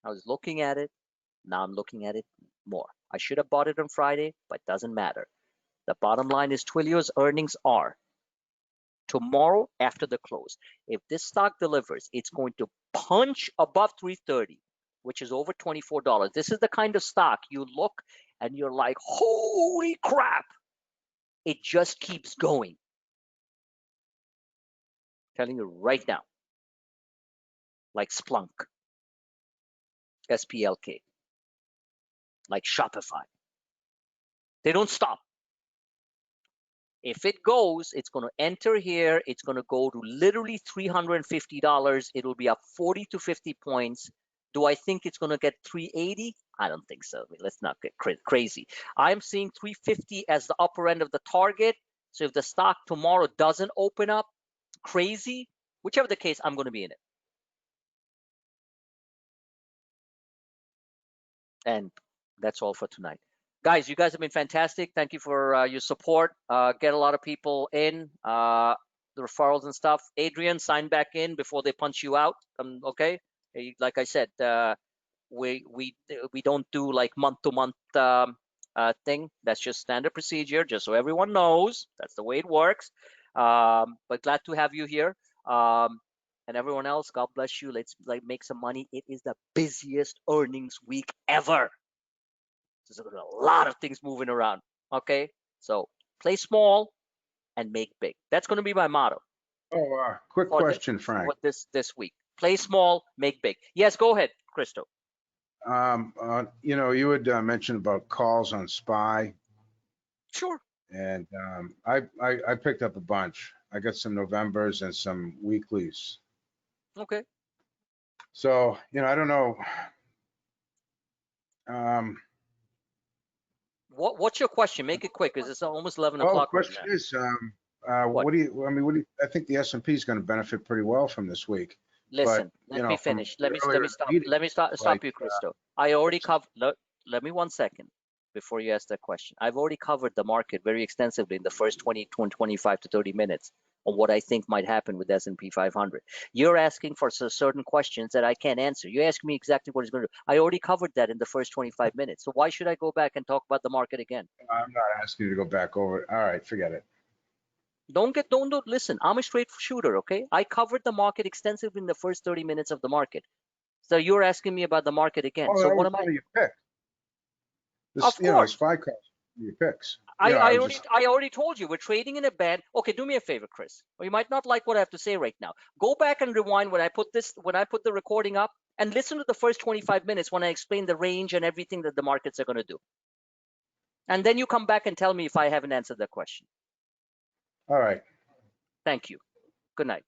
I was looking at it. Now I'm looking at it more. I should have bought it on Friday, but it doesn't matter. The bottom line is Twilio's earnings are tomorrow after the close. If this stock delivers, it's going to punch above 330, which is over $24. This is the kind of stock you look and you're like, holy crap. It just keeps going. I'm telling you right now. Like Splunk, SPLK, like Shopify. They don't stop. If it goes, it's going to enter here. It's going to go to literally $350. It'll be up 40 to 50 points. Do I think it's going to get 380? I don't think so. Let's not get crazy. I'm seeing 350 as the upper end of the target. So if the stock tomorrow doesn't open up crazy, whichever the case, I'm going to be in it. And that's all for tonight. Guys, you guys have been fantastic. Thank you for your support. Get a lot of people in, the referrals and stuff. Adrian, sign back in before they punch you out. Okay. Like I said, we don't do like month-to-month thing. That's just standard procedure, just so everyone knows. That's the way it works. But glad to have you here. And everyone else, God bless you. Let's make some money. It is the busiest earnings week ever. There's a lot of things moving around. Okay, so play small and make big. That's going to be my motto. Oh, quick question, Frank. This week, play small, make big. Yes, go ahead, Christo. You know, you had mentioned about calls on SPY. Sure. And I picked up a bunch. I got some Novembers and some weeklies. Okay. So, you know, I don't know. What's your question? Make it quick, because it's almost 11 o'clock. Question right now. is, what do you, I think the S&P is going to benefit pretty well from this week. Listen, but, let me finish. Let me stop like, you, Christo. I already covered. Let me 1 second before you ask that question. I've already covered the market very extensively in the first 25 to 30 minutes on what I think might happen with S&P 500. You're asking for certain questions that I can't answer. You're asking me exactly what it's going to do. I already covered that in the first 25 minutes. So why should I go back and talk about the market again? I'm not asking you to go back over it. All right, forget it. Don't listen. I'm a straight shooter, okay? I covered the market extensively in the first 30 minutes of the market. So you're asking me about the market again. Oh, so that what was am I? one of your picks. This, Of you know, course. SPY calls your picks. I already told you we're trading in a band. Okay, do me a favor, Chris. Or you might not like what I have to say right now. Go back and rewind when I put the recording up, and listen to the first 25 minutes when I explain the range and everything that the markets are going to do. And then you come back and tell me if I haven't answered that question. All right. Thank you. Good night.